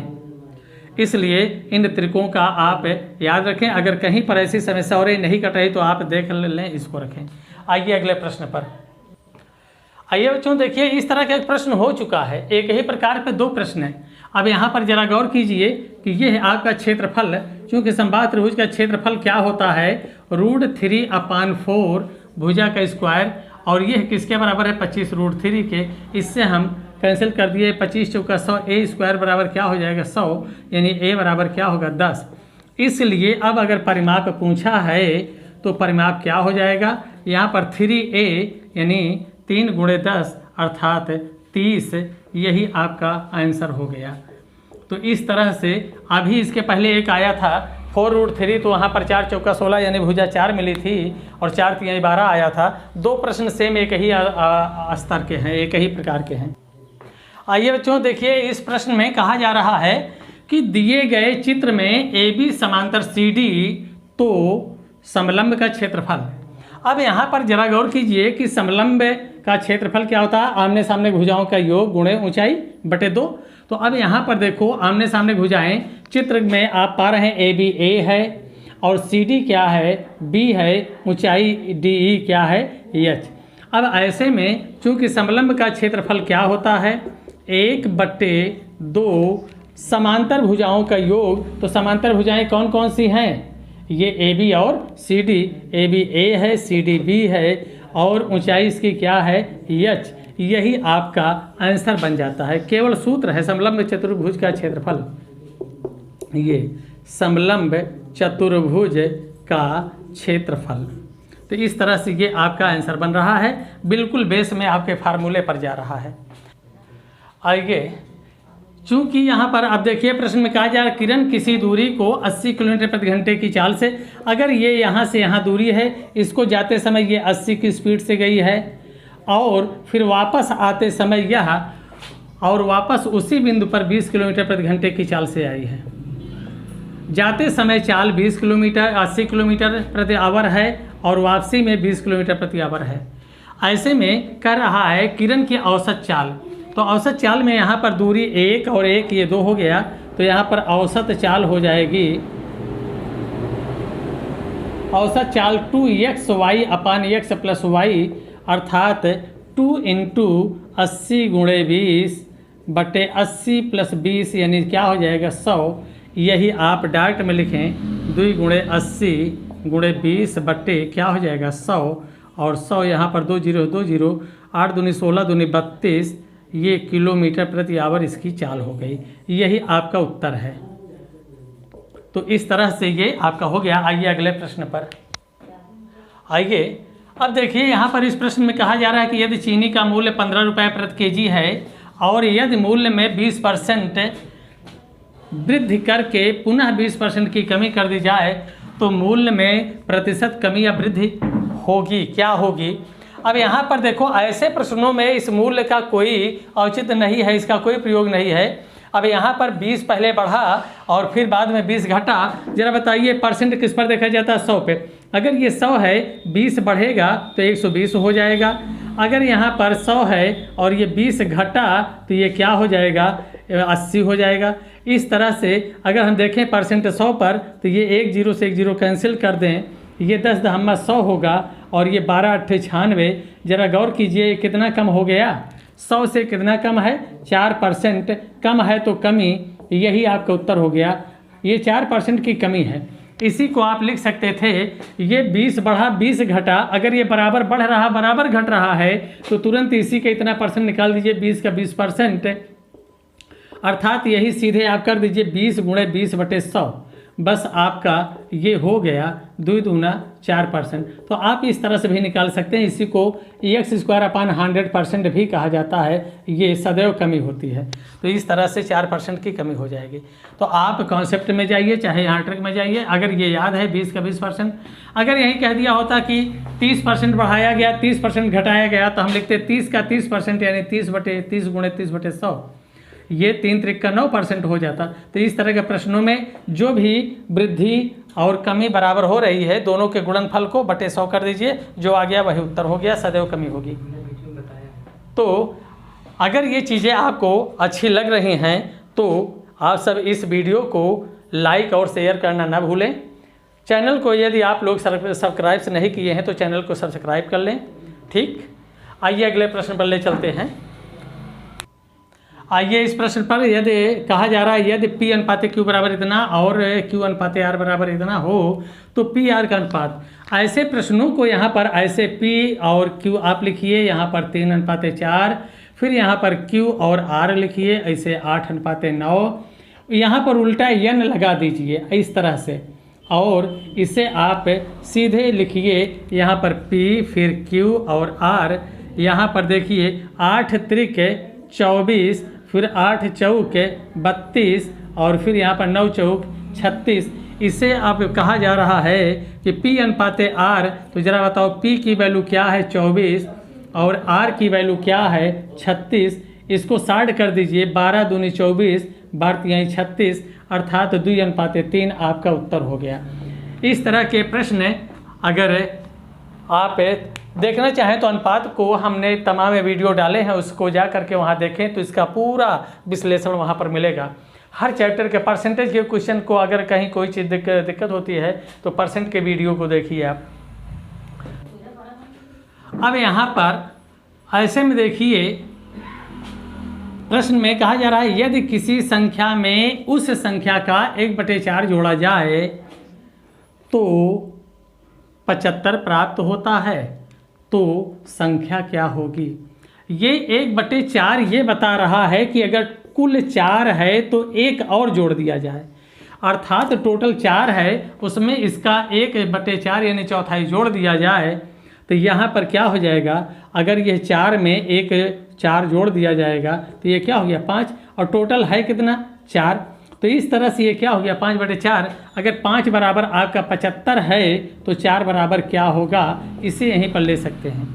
इसलिए इन तरीकों का आप याद रखें। अगर कहीं पर ऐसी समस्या हो रही नहीं कट रही तो आप देख लें, इसको रखें। आइए अगले प्रश्न पर। आइए बच्चों देखिए, इस तरह का एक प्रश्न हो चुका है, एक ही प्रकार के 2 प्रश्न हैं। अब यहाँ पर जरा गौर कीजिए कि ये है आपका क्षेत्रफल। चूँकि समबाहु त्रिभुज का क्षेत्रफल क्या होता है, √3/4 भुजा का स्क्वायर, और ये किसके बराबर है 25 √3 के। इससे हम कैंसिल कर दिए, 25 चौका 100, a² बराबर क्या हो जाएगा 100, यानी a बराबर क्या होगा 10। इसलिए अब अगर परिमाप पूछा है तो परिमाप क्या हो जाएगा, यहाँ पर 3a यानी 3 गुणे 10 अर्थात 30, यही आपका आंसर हो गया। तो इस तरह से अभी इसके पहले एक आया था 4√3, तो वहाँ पर 4 चौका 16 यानी भुजा 4 मिली थी, और 4 तिहाई 12 आया था। 2 प्रश्न सेम एक ही स्तर के हैं, एक ही प्रकार के हैं। आइए बच्चों देखिए, इस प्रश्न में कहा जा रहा है कि दिए गए चित्र में AB समांतर CD तो समलंब का क्षेत्रफल। अब यहाँ पर जरा गौर कीजिए कि समलंब का क्षेत्रफल क्या होता है, आमने सामने भुजाओं का योग गुणे ऊंचाई बटे 2। तो अब यहाँ पर देखो, आमने सामने भुजाएं चित्र में आप पा रहे हैं AB A है, और CD क्या है B है, ऊंचाई DE क्या है H। अब ऐसे में चूंकि समलंब का क्षेत्रफल क्या होता है 1/2 समांतर भुजाओं का योग। तो समांतर भुजाएं कौन कौन सी हैं, ये AB और CD। AB A है, CD B है, और ऊंचाई इसकी क्या है H। यही आपका आंसर बन जाता है। केवल सूत्र है समलंब चतुर्भुज का क्षेत्रफल, ये समलंब चतुर्भुज का क्षेत्रफल। तो इस तरह से ये आपका आंसर बन रहा है, बिल्कुल बेस में आपके फार्मूले पर जा रहा है। आइए, चूंकि यहाँ पर अब देखिए प्रश्न में कहा जा रहा है किरण किसी दूरी को 80 किलोमीटर प्रति घंटे की चाल से, अगर ये यहाँ से यहाँ दूरी है, इसको जाते समय ये 80 की स्पीड से गई है और फिर वापस आते समय यह और वापस उसी बिंदु पर 20 किलोमीटर प्रति घंटे की चाल से आई है। जाते समय चाल 20 किलोमीटर 80 किलोमीटर प्रति आवर है और वापसी में 20 किलोमीटर प्रति आवर है। ऐसे में कह रहा है किरण की औसत चाल, तो औसत चाल में यहाँ पर दूरी 1 और 1 ये 2 हो गया, तो यहाँ पर औसत चाल हो जाएगी, औसत चाल 2xy अपान x प्लस y अर्थात 2 × 80 × 20 बटे 80 प्लस 20 यानी क्या हो जाएगा 100। यही आप डायरेक्ट में लिखें 2 × 80 × 20 बटे क्या हो जाएगा 100, और 100 यहाँ पर 2 0 2 0 8 दूनी 16 दूनी 32, ये किलोमीटर प्रति आवर इसकी चाल हो गई। यही आपका उत्तर है। तो इस तरह से ये आपका हो गया। आइए अगले प्रश्न पर आइए। अब देखिए यहाँ पर इस प्रश्न में कहा जा रहा है कि यदि चीनी का मूल्य 15 रुपये प्रति केजी है और यदि मूल्य में 20% वृद्धि करके पुनः 20% की कमी कर दी जाए तो मूल्य में प्रतिशत कमी या वृद्धि होगी, क्या होगी। अब यहाँ पर देखो ऐसे प्रश्नों में इस मूल्य का कोई औचित्य नहीं है, इसका कोई प्रयोग नहीं है। अब यहाँ पर 20 पहले बढ़ा और फिर बाद में 20 घटा, जरा बताइए परसेंट किस पर देखा जाता है 100 पे। अगर ये 100 है 20 बढ़ेगा तो 120 हो जाएगा। अगर यहाँ पर 100 है और ये 20 घटा तो ये क्या हो जाएगा 80 हो जाएगा। इस तरह से अगर हम देखें परसेंट 100 पर तो ये 1 0 से 1 0 कैंसिल कर दें, ये 10 दहम्मा 100 होगा और ये 12 8 96। जरा गौर कीजिए कितना कम हो गया, 100 से कितना कम है 4% कम है, तो कमी यही आपका उत्तर हो गया। ये 4% की कमी है। इसी को आप लिख सकते थे ये 20 बढ़ा 20 घटा, अगर ये बराबर बढ़ रहा बराबर घट रहा है तो तुरंत इसी का इतना परसेंट निकाल दीजिए 20 का 20%, अर्थात यही सीधे आप कर दीजिए 20 × 20 बटे 100। बस आपका ये हो गया 2 दूना 4%। तो आप इस तरह से भी निकाल सकते हैं। इसी को x² अपान 100% भी कहा जाता है। ये सदैव कमी होती है। तो इस तरह से 4% की कमी हो जाएगी। तो आप कॉन्सेप्ट में जाइए चाहे यहाँ ट्रिक में जाइए। अगर ये याद है 20 का 20%, अगर यहीं कह दिया होता कि 30% बढ़ाया गया 30% घटाया गया तो हम लिखते 30 का 30% यानी 30 × 30 बटे 100, ये 3 त्रिक का 9% हो जाता। तो इस तरह के प्रश्नों में जो भी वृद्धि और कमी बराबर हो रही है दोनों के गुणनफल को बटे 100 कर दीजिए, जो आ गया वही उत्तर हो गया, सदैव कमी होगी। तो अगर ये चीज़ें आपको अच्छी लग रही हैं तो आप सब इस वीडियो को लाइक और शेयर करना ना भूलें। चैनल को यदि आप लोग सब्सक्राइब नहीं किए हैं तो चैनल को सब्सक्राइब कर लें। ठीक, आइए अगले प्रश्न पर ले चलते हैं। आइए इस प्रश्न पर यदि कहा जा रहा है यदि P अनुपात Q बराबर इतना और Q अनुपात R बराबर इतना हो तो PR का अनुपात। ऐसे प्रश्नों को यहाँ पर ऐसे P और Q आप लिखिए, यहाँ पर 3:4, फिर यहाँ पर Q और R लिखिए ऐसे 8:9, यहाँ पर उल्टा n लगा दीजिए इस तरह से, और इसे आप सीधे लिखिए यहाँ पर P फिर Q और R। यहाँ पर देखिए 8 त्रिक 24, फिर 8 चौक 32 और फिर यहाँ पर 9 चौक 36। इसे आप कहा जा रहा है कि P अनुपात R। तो ज़रा बताओ P की वैल्यू क्या है 24 और R की वैल्यू क्या है 36। इसको 60 कर दीजिए, 12 दूनी 24 12 यहीं 36, अर्थात 2:3 आपका उत्तर हो गया। इस तरह के प्रश्न अगर आप देखना चाहें तो अनुपात को हमने तमाम वीडियो डाले हैं, उसको जा करके वहाँ देखें तो इसका पूरा विश्लेषण वहाँ पर मिलेगा। हर चैप्टर के परसेंटेज के क्वेश्चन को अगर कहीं कोई चीज़ दिक्कत होती है तो परसेंट के वीडियो को देखिए आप। अब यहाँ पर ऐसे में देखिए प्रश्न में कहा जा रहा है यदि किसी संख्या में उस संख्या का 1/4 जोड़ा जाए तो 75 प्राप्त होता है, तो संख्या क्या होगी। ये 1/4 ये बता रहा है कि अगर कुल 4 है तो 1 और जोड़ दिया जाए। अर्थात टोटल 4 है, उसमें इसका 1/4 यानी चौथाई जोड़ दिया जाए तो यहाँ पर क्या हो जाएगा, अगर ये 4 में 4 जोड़ दिया जाएगा तो ये क्या हो गया 5, और टोटल है कितना 4। तो इस तरह से ये क्या हो गया 5/4। अगर 5 बराबर आपका 75 है तो 4 बराबर क्या होगा, इसे यहीं पर ले सकते हैं।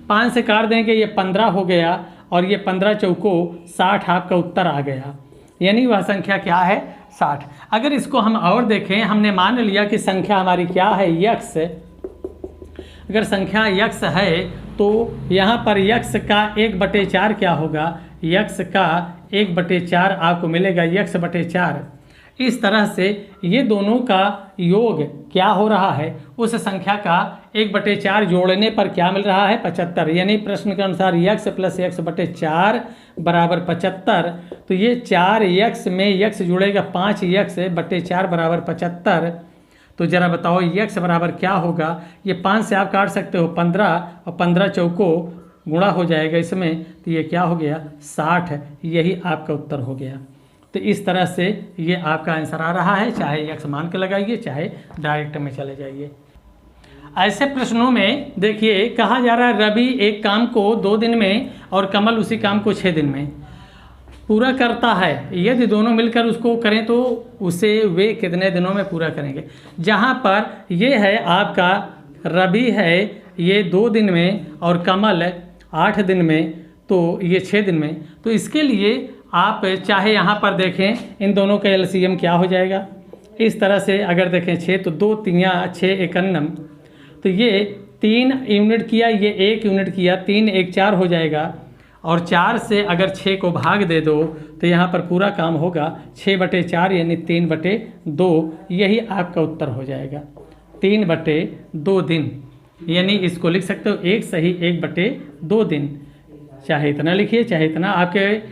5 से काट देंगे, ये 15 हो गया, और ये 15 चौको 60 आपका उत्तर आ गया, यानी वह संख्या क्या है 60। अगर इसको हम और देखें, हमने मान लिया कि संख्या हमारी क्या है x। अगर संख्या x है तो यहाँ पर x का 1/4 क्या होगा, x का 1/4 आपको मिलेगा x/4। इस तरह से ये दोनों का योग क्या हो रहा है, उस संख्या का 1/4 जोड़ने पर क्या मिल रहा है 75, यानी प्रश्न के अनुसार x + x/4 बराबर 75। तो ये 4x में x जुड़ेगा 5x/4 बराबर 75। तो ज़रा बताओ x बराबर क्या होगा, ये 5 से आप काट सकते हो 15, और 15 चौको गुणा हो जाएगा इसमें, तो ये क्या हो गया 60, यही आपका उत्तर हो गया। तो इस तरह से ये आपका आंसर आ रहा है, चाहे x मान के लगाइए चाहे डायरेक्ट में चले जाइए। ऐसे प्रश्नों में देखिए कहा जा रहा है रवि एक काम को 2 दिन में और कमल उसी काम को 6 दिन में पूरा करता है, यदि दोनों मिलकर उसको करें तो उसे वे कितने दिनों में पूरा करेंगे। जहाँ पर ये है आपका रवि है ये 2 दिन में और कमल 8 दिन में, तो ये 6 दिन में। तो इसके लिए आप चाहे यहाँ पर देखें इन दोनों का एलसीएम क्या हो जाएगा, इस तरह से अगर देखें 6 तो 2 3 6 51, तो ये 3 यूनिट किया, ये 1 यूनिट किया, 3 1 4 हो जाएगा, और 4 से अगर 6 को भाग दे दो तो यहाँ पर पूरा काम होगा 6/4 यानी 3/2, यही आपका उत्तर हो जाएगा 3/2 दिन। यानी इसको लिख सकते हो 1 सही 1/2 दिन, चाहे इतना लिखिए चाहे इतना, आपके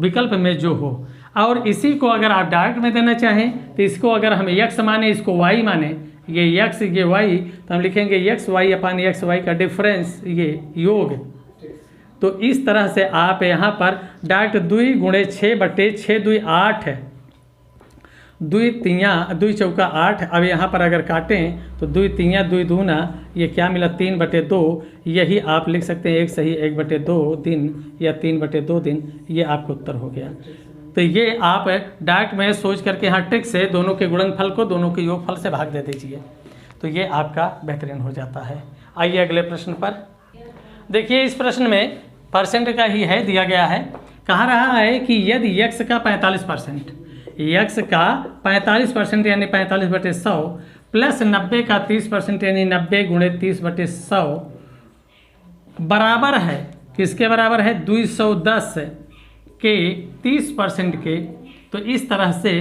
विकल्प में जो हो। और इसी को अगर आप डायरेक्ट में देना चाहें तो इसको अगर हम x माने इसको y माने, ये x ये y, तो हम लिखेंगे xy/xy का डिफरेंस, ये योग। तो इस तरह से आप यहाँ पर डायरेक्ट 2 × 6/6 2 8, 2 3 चौका 8। अब यहाँ पर अगर काटें तो 2 3 2 दूना, ये क्या मिला 3/2, यही आप लिख सकते हैं 1 सही 1/2 दिन या 3/2 दिन, ये आपका उत्तर हो गया। तो ये आप डायरेक्ट में सोच करके यहाँ ट्रिक से दोनों के गुणनफल को दोनों के योगफल से भाग दे दीजिए, तो ये आपका बेहतरीन हो जाता है। आइए अगले प्रश्न पर देखिए। इस प्रश्न में परसेंट का ही है, दिया गया है, कहा रहा है कि यदि x का 45%, x का 45% यानी 45/100 प्लस 90 का 30% यानी 90 × 30/100 बराबर है, किसके बराबर है 210 के 30% के। तो इस तरह से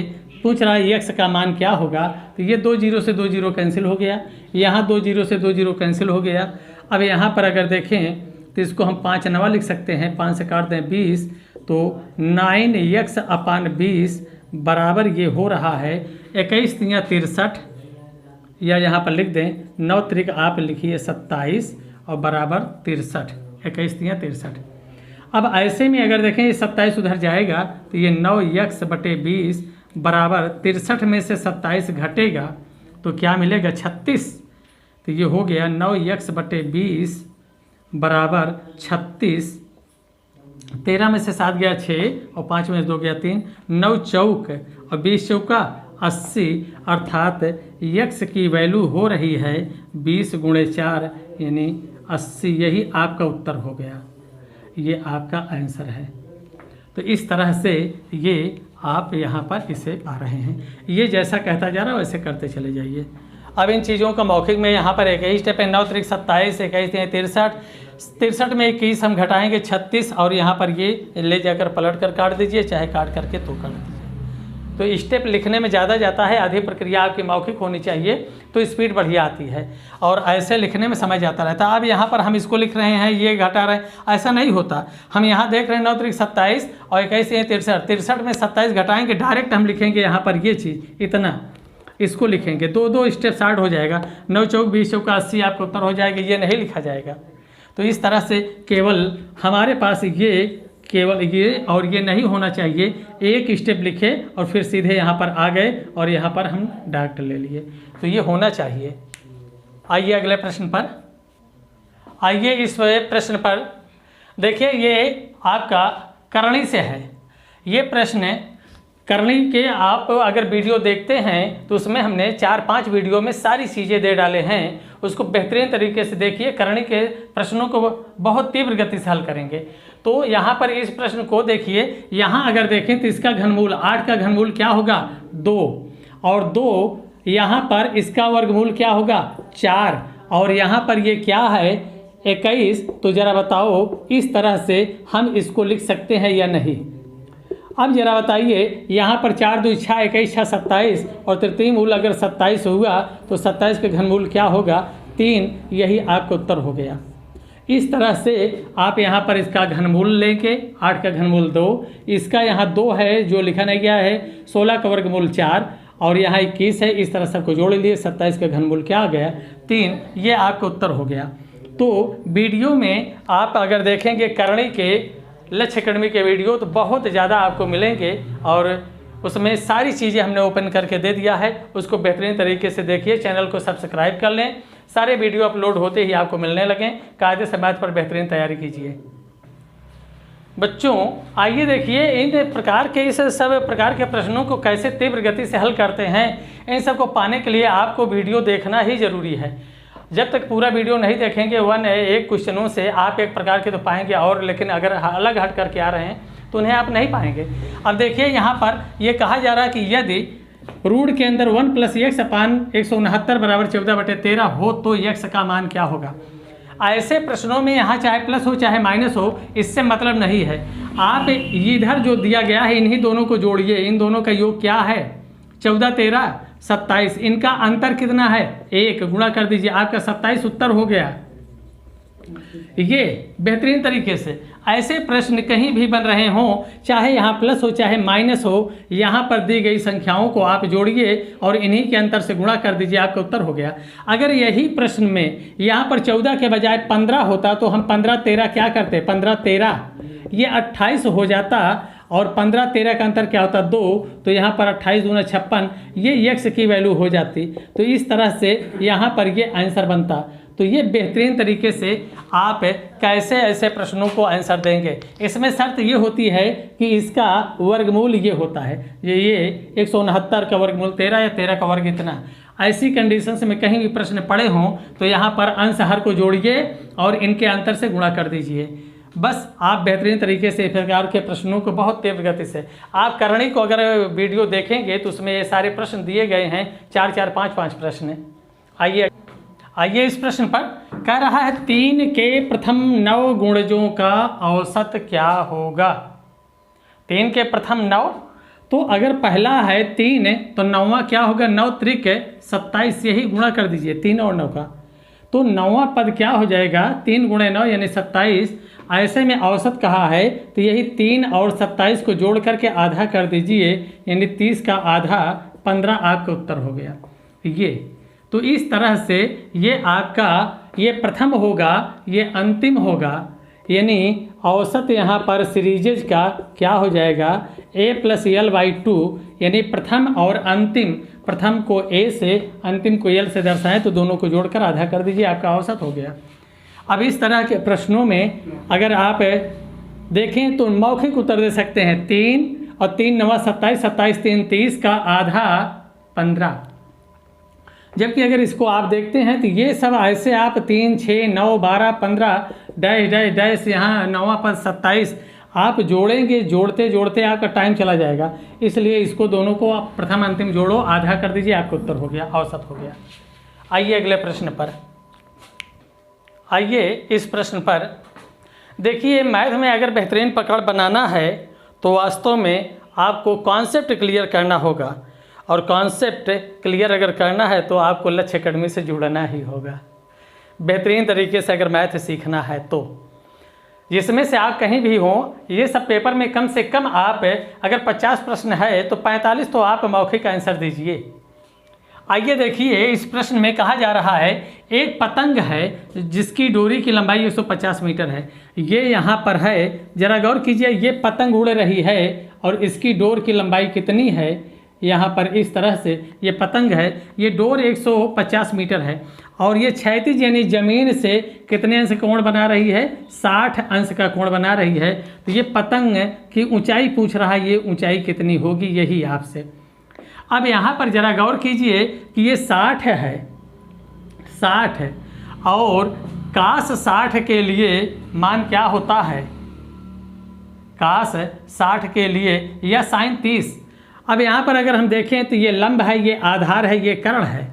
पूछ रहा है x का मान क्या होगा। तो ये 2 0 से 2 0 कैंसिल हो गया, यहाँ 2 0 से 2 0 कैंसिल हो गया। अब यहाँ पर अगर देखें तो इसको हम 5 नवा लिख सकते हैं, 5 से काट दें 20, तो 9x/20 बराबर ये हो रहा है 21 × 63, या यहाँ पर लिख दें 9 त्रिक आप लिखिए 27 और बराबर 63, 21 × 63। अब ऐसे में अगर देखें ये 27 उधर जाएगा तो ये 9x/20 बराबर 63 में से 27 घटेगा तो क्या मिलेगा 36। तो ये हो गया 9x/20 बराबर 36, 13 में से 7 गया 6 और 5 में से 2 गया 3, 9 चौक और 20 चौका 80, अर्थात x की वैल्यू हो रही है 20 × 4 यानी 80, यही आपका उत्तर हो गया, ये आपका आंसर है। तो इस तरह से ये आप यहाँ पर इसे पा रहे हैं, ये जैसा कहता जा रहा है वैसे करते चले जाइए। अब इन चीज़ों का मौखिक में यहाँ पर एक ही स्टेप है, 9 त्रिक 27, 21 63, 63 में 21 हम घटाएंगे 36, और यहाँ पर ये ले जाकर पलट कर काट दीजिए, चाहे काट करके तो काट दीजिए। तो स्टेप लिखने में ज़्यादा जाता है, आधी प्रक्रिया आपकी मौखिक होनी चाहिए तो स्पीड बढ़िया आती है, और ऐसे लिखने में समय जाता रहता है। अब यहाँ पर हम इसको लिख रहे हैं, ये घटा रहे हैं, ऐसा नहीं होता। हम यहाँ देख रहे हैं 9 त्रिक 27 और 21 63, 63 में 27 घटाएंगे, डायरेक्ट हम लिखेंगे यहाँ पर ये चीज़ इतना, इसको लिखेंगे, 2 स्टेप स्टार्ट हो जाएगा, 9 चौक 20 चौका 80 आपका उत्तर हो जाएगा, ये नहीं लिखा जाएगा। तो इस तरह से केवल हमारे पास ये केवल ये और ये नहीं होना चाहिए, एक स्टेप लिखे और फिर सीधे यहाँ पर आ गए और यहाँ पर हम डायरेक्ट ले लिए, तो ये होना चाहिए। आइए अगले प्रश्न पर। आइए इस प्रश्न पर देखिए, ये आपका करणी से है। ये प्रश्न करणी के आप अगर वीडियो देखते हैं तो उसमें हमने 4-5 वीडियो में सारी चीज़ें दे डाले हैं, उसको बेहतरीन तरीके से देखिए। करणी के प्रश्नों को बहुत तीव्र गति से हल करेंगे। तो यहाँ पर इस प्रश्न को देखिए, यहाँ अगर देखें तो इसका घनमूल 8 का घनमूल क्या होगा 2, और 2 यहाँ पर इसका वर्गमूल क्या होगा 4, और यहाँ पर ये क्या है 21। तो ज़रा बताओ इस तरह से हम इसको लिख सकते हैं या नहीं। अब जरा बताइए, यहाँ पर 4 2 6 21 6 27 और तृतीय मूल अगर 27 हुआ तो 27 का घनमूल क्या होगा 3। यही आपका उत्तर हो गया। इस तरह से आप यहाँ पर इसका घनमूल लेके 8 का घनमूल 2, इसका यहाँ 2 है जो लिखा नहीं गया है, 16 का वर्गमूल 4 और यहाँ 21 है। इस तरह सबको जोड़ लिए, 27 का घनमूल क्या आ गया 3। ये आपका उत्तर हो गया। तो वीडियो में आप अगर देखेंगे करणी के लक्ष्य अकेडमी के वीडियो तो बहुत ज़्यादा आपको मिलेंगे, और उसमें सारी चीज़ें हमने ओपन करके दे दिया है। उसको बेहतरीन तरीके से देखिए, चैनल को सब्सक्राइब कर लें, सारे वीडियो अपलोड होते ही आपको मिलने लगें। कायदे से मैथ पर बेहतरीन तैयारी कीजिए। बच्चों आइए देखिए, इन प्रकार के इस सब प्रकार के प्रश्नों को कैसे तीव्र गति से हल करते हैं, इन सब को पाने के लिए आपको वीडियो देखना ही ज़रूरी है। जब तक पूरा वीडियो नहीं देखेंगे एक क्वेश्चनों से आप एक प्रकार के तो पाएंगे, और लेकिन अगर अलग हट करके आ रहे हैं तो उन्हें आप नहीं पाएंगे। अब देखिए यहाँ पर यह कहा जा रहा है कि यदि रूट के अंदर 1 + x अपान 169 बराबर 14/13 हो तो x का मान क्या होगा। ऐसे प्रश्नों में यहाँ चाहे प्लस हो चाहे माइनस हो, इससे मतलब नहीं है। आप इधर जो दिया गया है इन्हीं दोनों को जोड़िए, इन दोनों का योग क्या है 14 13 27, इनका अंतर कितना है 1, गुणा कर दीजिए, आपका 27 उत्तर हो गया। ये बेहतरीन तरीके से ऐसे प्रश्न कहीं भी बन रहे हों, चाहे यहाँ प्लस हो चाहे माइनस हो, यहाँ पर दी गई संख्याओं को आप जोड़िए और इन्हीं के अंतर से गुणा कर दीजिए, आपका उत्तर हो गया। अगर यही प्रश्न में यहाँ पर 14 के बजाय 15 होता तो हम 15 13 क्या करते, 15 13 ये 28 हो जाता, और 15 13 का अंतर क्या होता 2, तो यहाँ पर 28 दूना 56, ये x की वैल्यू हो जाती। तो इस तरह से यहाँ पर ये आंसर बनता। तो ये बेहतरीन तरीके से आप कैसे ऐसे प्रश्नों को आंसर देंगे। इसमें शर्त ये होती है कि इसका वर्गमूल ये होता है, ये 169 का वर्गमूल 13 या 13 का वर्ग इतना। ऐसी कंडीशंस में कहीं भी प्रश्न पड़े हों तो यहाँ पर अंश हर को जोड़िए और इनके अंतर से गुणा कर दीजिए। बस आप बेहतरीन तरीके से इस प्रकार के प्रश्नों को बहुत तीव्र गति से आप करणी को अगर वीडियो देखेंगे तो उसमें ये सारे प्रश्न दिए गए हैं, 4 5 5 प्रश्न। आइए इस प्रश्न पर कह रहा है 3 के प्रथम 9 गुणजों का औसत क्या होगा। 3 के प्रथम 9, तो अगर पहला है 3 तो 9वां क्या होगा 9 त्रिक 27, यही गुणा कर दीजिए 3 और 9 का, तो 9वां पद क्या हो जाएगा 3 × 9 यानी 27। ऐसे में औसत कहा है तो यही 3 और 27 को जोड़ करके आधा कर दीजिए, यानी 30 का आधा 15 आपका उत्तर हो गया। ये तो इस तरह से ये आपका ये प्रथम होगा, ये अंतिम होगा, यानी औसत यहाँ पर सीरीजेज का क्या हो जाएगा a + l/2, यानी प्रथम और अंतिम, प्रथम को a से अंतिम को l से दर्शाएं तो दोनों को जोड़कर आधा कर दीजिए, आपका औसत हो गया। अब इस तरह के प्रश्नों में अगर आप देखें तो मौखिक उत्तर दे सकते हैं 3 और 3 9 27, 27 3 30 का आधा 15। जबकि अगर इसको आप देखते हैं तो ये सब ऐसे आप 3 6 9 12 15 डैश डैश डैश यहाँ 9वां पद 27 आप जोड़ेंगे, जोड़ते जोड़ते आपका टाइम चला जाएगा। इसलिए इसको दोनों को आप प्रथम अंतिम जोड़ो, आधा कर दीजिए, आपका उत्तर हो गया, औसत हो गया। आइए अगले प्रश्न पर। आइए इस प्रश्न पर देखिए, मैथ में अगर बेहतरीन पकड़ बनाना है तो वास्तव में आपको कॉन्सेप्ट क्लियर करना होगा, और कॉन्सेप्ट क्लियर अगर करना है तो आपको लक्ष्य अकेडमी से जुड़ना ही होगा। बेहतरीन तरीके से अगर मैथ सीखना है तो जिसमें से आप कहीं भी हों, ये सब पेपर में कम से कम आप अगर 50 प्रश्न है तो 45 तो आप मौखिक आंसर दीजिए, आइए देखिए, इस प्रश्न में कहा जा रहा है एक पतंग है जिसकी डोरी की लंबाई 150 मीटर है। ये यहाँ पर है, जरा गौर कीजिए, ये पतंग उड़ रही है और इसकी डोर की लंबाई कितनी है। यहाँ पर इस तरह से ये पतंग है, ये डोर 150 मीटर है और ये क्षैतिज यानी ज़मीन से कितने अंश कोण बना रही है, 60 अंश का कोण बना रही है। तो ये पतंग की ऊंचाई पूछ रहा है, ये ऊंचाई कितनी होगी, यही आपसे। अब यहाँ पर जरा गौर कीजिए कि ये 60 है, 60 है और काश 60 के लिए मान क्या होता है, काश 60 के लिए या साइन 30। अब यहाँ पर अगर हम देखें तो ये लंब है, ये आधार है, ये कर्ण है।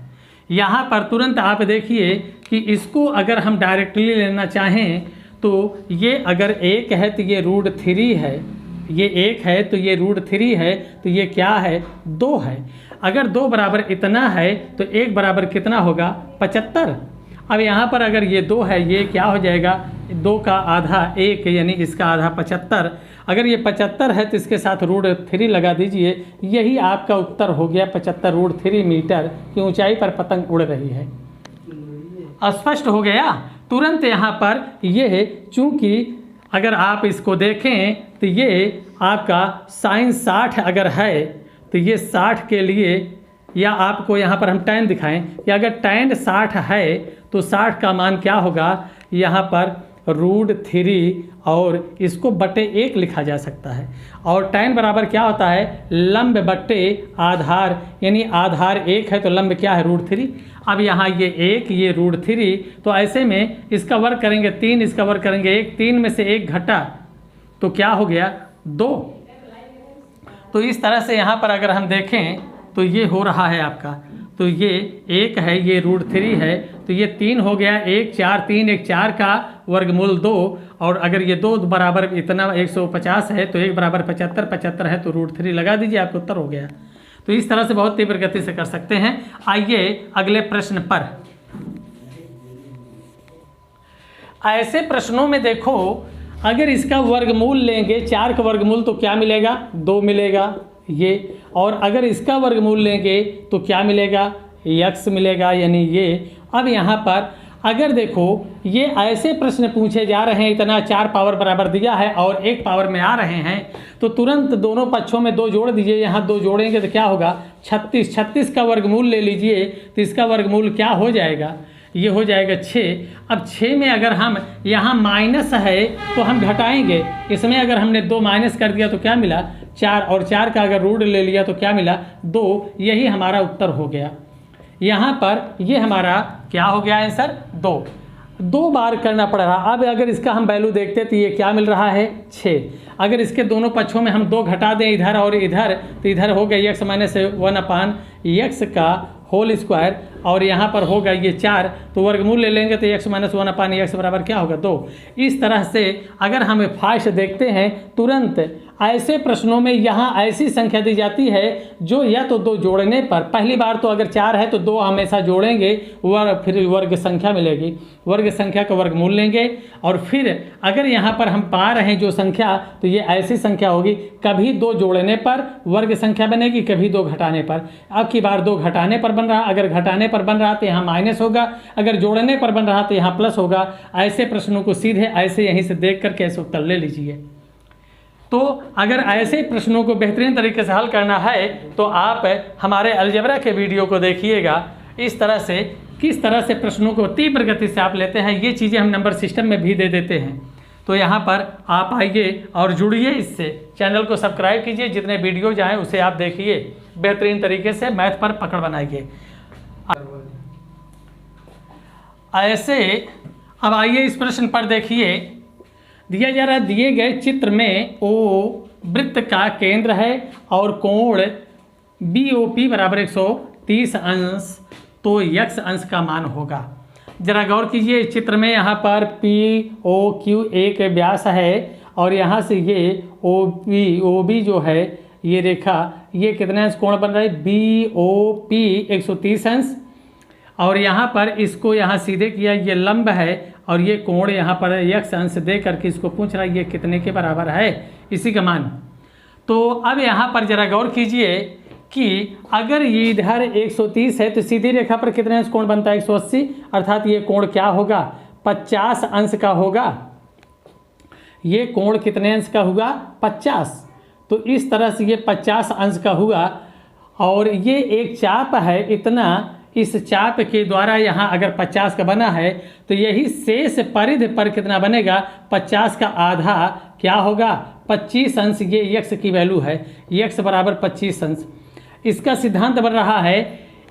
यहाँ पर तुरंत आप देखिए कि इसको अगर हम डायरेक्टली लेना चाहें तो ये अगर 1 है तो ये √3 है, ये 1 है तो ये √3 है, तो ये क्या है, 2 है। अगर 2 बराबर इतना है तो 1 बराबर कितना होगा, 75। अब यहाँ पर अगर ये 2 है, ये क्या हो जाएगा, 2 का आधा 1 यानी इसका आधा 75। अगर ये 75 है तो इसके साथ √3 लगा दीजिए, यही आपका उत्तर हो गया। 75 √3 मीटर की ऊंचाई पर पतंग उड़ रही है। स्पष्ट हो गया। तुरंत यहाँ पर ये, चूँकि अगर आप इसको देखें तो ये आपका साइन 60 अगर है तो ये 60 के लिए, या आपको यहाँ पर हम tan दिखाएं कि अगर tan 60 है तो 60 का मान क्या होगा, यहाँ पर √3 और इसको बटे 1 लिखा जा सकता है। और tan बराबर क्या होता है, लंब बटे आधार, यानी आधार 1 है तो लंब क्या है, √3। अब यहाँ ये 1, ये √3, तो ऐसे में इसका वर्ग करेंगे 3, इसका वर्ग करेंगे 1, 3 में से 1 घटा तो क्या हो गया, 2। तो इस तरह से यहाँ पर अगर हम देखें तो ये हो रहा है आपका, तो ये 1 है, ये √3 है, तो ये 3 हो गया, 1 4 3 1 4 का वर्गमूल 2। और अगर ये 2 बराबर इतना 150 है तो 1 बराबर 75, 75 है तो √3 लगा दीजिए, आपको उत्तर हो गया। तो इस तरह से बहुत तीव्र गति से कर सकते हैं। आइए अगले प्रश्न पर। ऐसे प्रश्नों में देखो, अगर इसका वर्गमूल लेंगे, 4 का वर्गमूल तो क्या मिलेगा, 2 मिलेगा ये, और अगर इसका वर्गमूल लेंगे तो क्या मिलेगा, x मिलेगा, यानी ये। अब यहाँ पर अगर देखो, ये ऐसे प्रश्न पूछे जा रहे हैं, इतना 4 पावर बराबर दिया है और 1 पावर में आ रहे हैं, तो तुरंत दोनों पक्षों में 2 जोड़ दीजिए। यहाँ 2 जोड़ेंगे तो क्या होगा, 36। 36 का वर्गमूल ले लीजिए तो इसका वर्गमूल क्या हो जाएगा, ये हो जाएगा 6। अब 6 में अगर हम यहाँ माइनस है तो हम घटाएंगे, इसमें अगर हमने 2 माइनस कर दिया तो क्या मिला, 4, और 4 का अगर रूट ले लिया तो क्या मिला, 2। यही हमारा उत्तर हो गया। यहाँ पर ये हमारा क्या हो गया आंसर, 2 बार करना पड़ रहा। अब अगर इसका हम वैल्यू देखते तो ये क्या मिल रहा है, 6। अगर इसके दोनों पक्षों में हम 2 घटा दें, इधर और इधर, तो इधर हो गया x - 1/x का होल स्क्वायर, और यहाँ पर होगा ये 4, तो वर्गमूल ले लेंगे तो x - 1/x बराबर क्या होगा, 2। इस तरह से अगर हम फास्ट देखते हैं, तुरंत ऐसे प्रश्नों में यहाँ ऐसी संख्या दी जाती है जो या तो 2 जोड़ने पर, पहली बार तो अगर 4 है तो 2 हमेशा जोड़ेंगे, फिर वर्ग संख्या मिलेगी, वर्ग संख्या का वर्गमूल लेंगे, और फिर अगर यहाँ पर हम पा रहे हैं जो संख्या, तो ये ऐसी संख्या होगी, कभी 2 जोड़ने पर वर्ग संख्या बनेगी, कभी 2 घटाने पर। अब की बार 2 घटाने पर बन रहा, अगर घटाने पर बन रहा तो यहाँ माइनस होगा, अगर जोड़ने पर बन रहा तो यहाँ प्लस होगा। ऐसे प्रश्नों को सीधे ऐसे यहीं से देख कर कैसे उत्तर ले लीजिए। तो अगर ऐसे प्रश्नों को बेहतरीन तरीके से हल करना है तो आप हमारे अलजेब्रा के वीडियो को देखिएगा। इस तरह से किस तरह से प्रश्नों को तीव्र गति से आप लेते हैं, ये चीज़ें हम नंबर सिस्टम में भी दे देते हैं। तो यहाँ पर आप आइए और जुड़िए इससे, चैनल को सब्सक्राइब कीजिए, जितने वीडियो जाएँ उसे आप देखिए, बेहतरीन तरीके से मैथ पर पकड़ बनाइए। ऐसे अब आइए इस प्रश्न पर देखिए, दिया जा रहा, दिए गए चित्र में O वृत्त का केंद्र है और कोण BOP बराबर 130 अंश, तो x अंश का मान होगा। जरा गौर कीजिए, इस चित्र में यहाँ पर POQ एक व्यास है और यहाँ से ये OB जो है ये रेखा, ये कितने अंश कोण बन रहा है, BOP 130 अंश, और यहाँ पर इसको यहाँ सीधे किया, ये लंब है और ये कोण यहाँ पर x अंश दे करके इसको पूछ रहा है ये कितने के बराबर है, इसी का मान। तो अब यहाँ पर जरा गौर कीजिए कि अगर ये इधर 130 है तो सीधी रेखा पर कितने अंश कोण बनता है 180, अर्थात ये कोण क्या होगा 50 अंश का होगा। ये कोण कितने अंश का हुआ 50, तो इस तरह से ये 50 अंश का हुआ। और ये एक चाप है इतना, इस चाप के द्वारा यहाँ अगर 50 का बना है तो यही शेष परिधि पर कितना बनेगा 50 का आधा क्या होगा 25 अंश। ये x की वैल्यू है, x बराबर 25 अंश। इसका सिद्धांत बन रहा है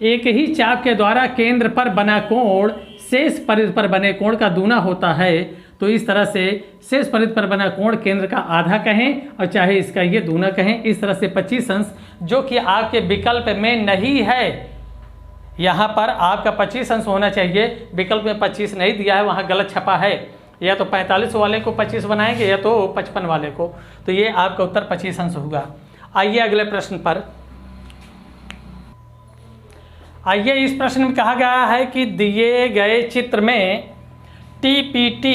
एक ही चाप के द्वारा केंद्र पर बना कोण शेष परिधि पर बने कोण का दूना होता है। तो इस तरह से शेष परिधि पर बना कोण केंद्र का आधा कहें और चाहे इसका ये दूना कहें। इस तरह से 25 अंश जो कि आपके विकल्प में नहीं है, यहाँ पर आपका 25 अंश होना चाहिए, विकल्प में 25 नहीं दिया है, वहाँ गलत छपा है। या तो 45 वाले को 25 बनाएंगे या तो 55 वाले को, तो ये आपका उत्तर 25 अंश होगा। आइए अगले प्रश्न पर। आइए इस प्रश्न में कहा गया है कि दिए गए चित्र में TPT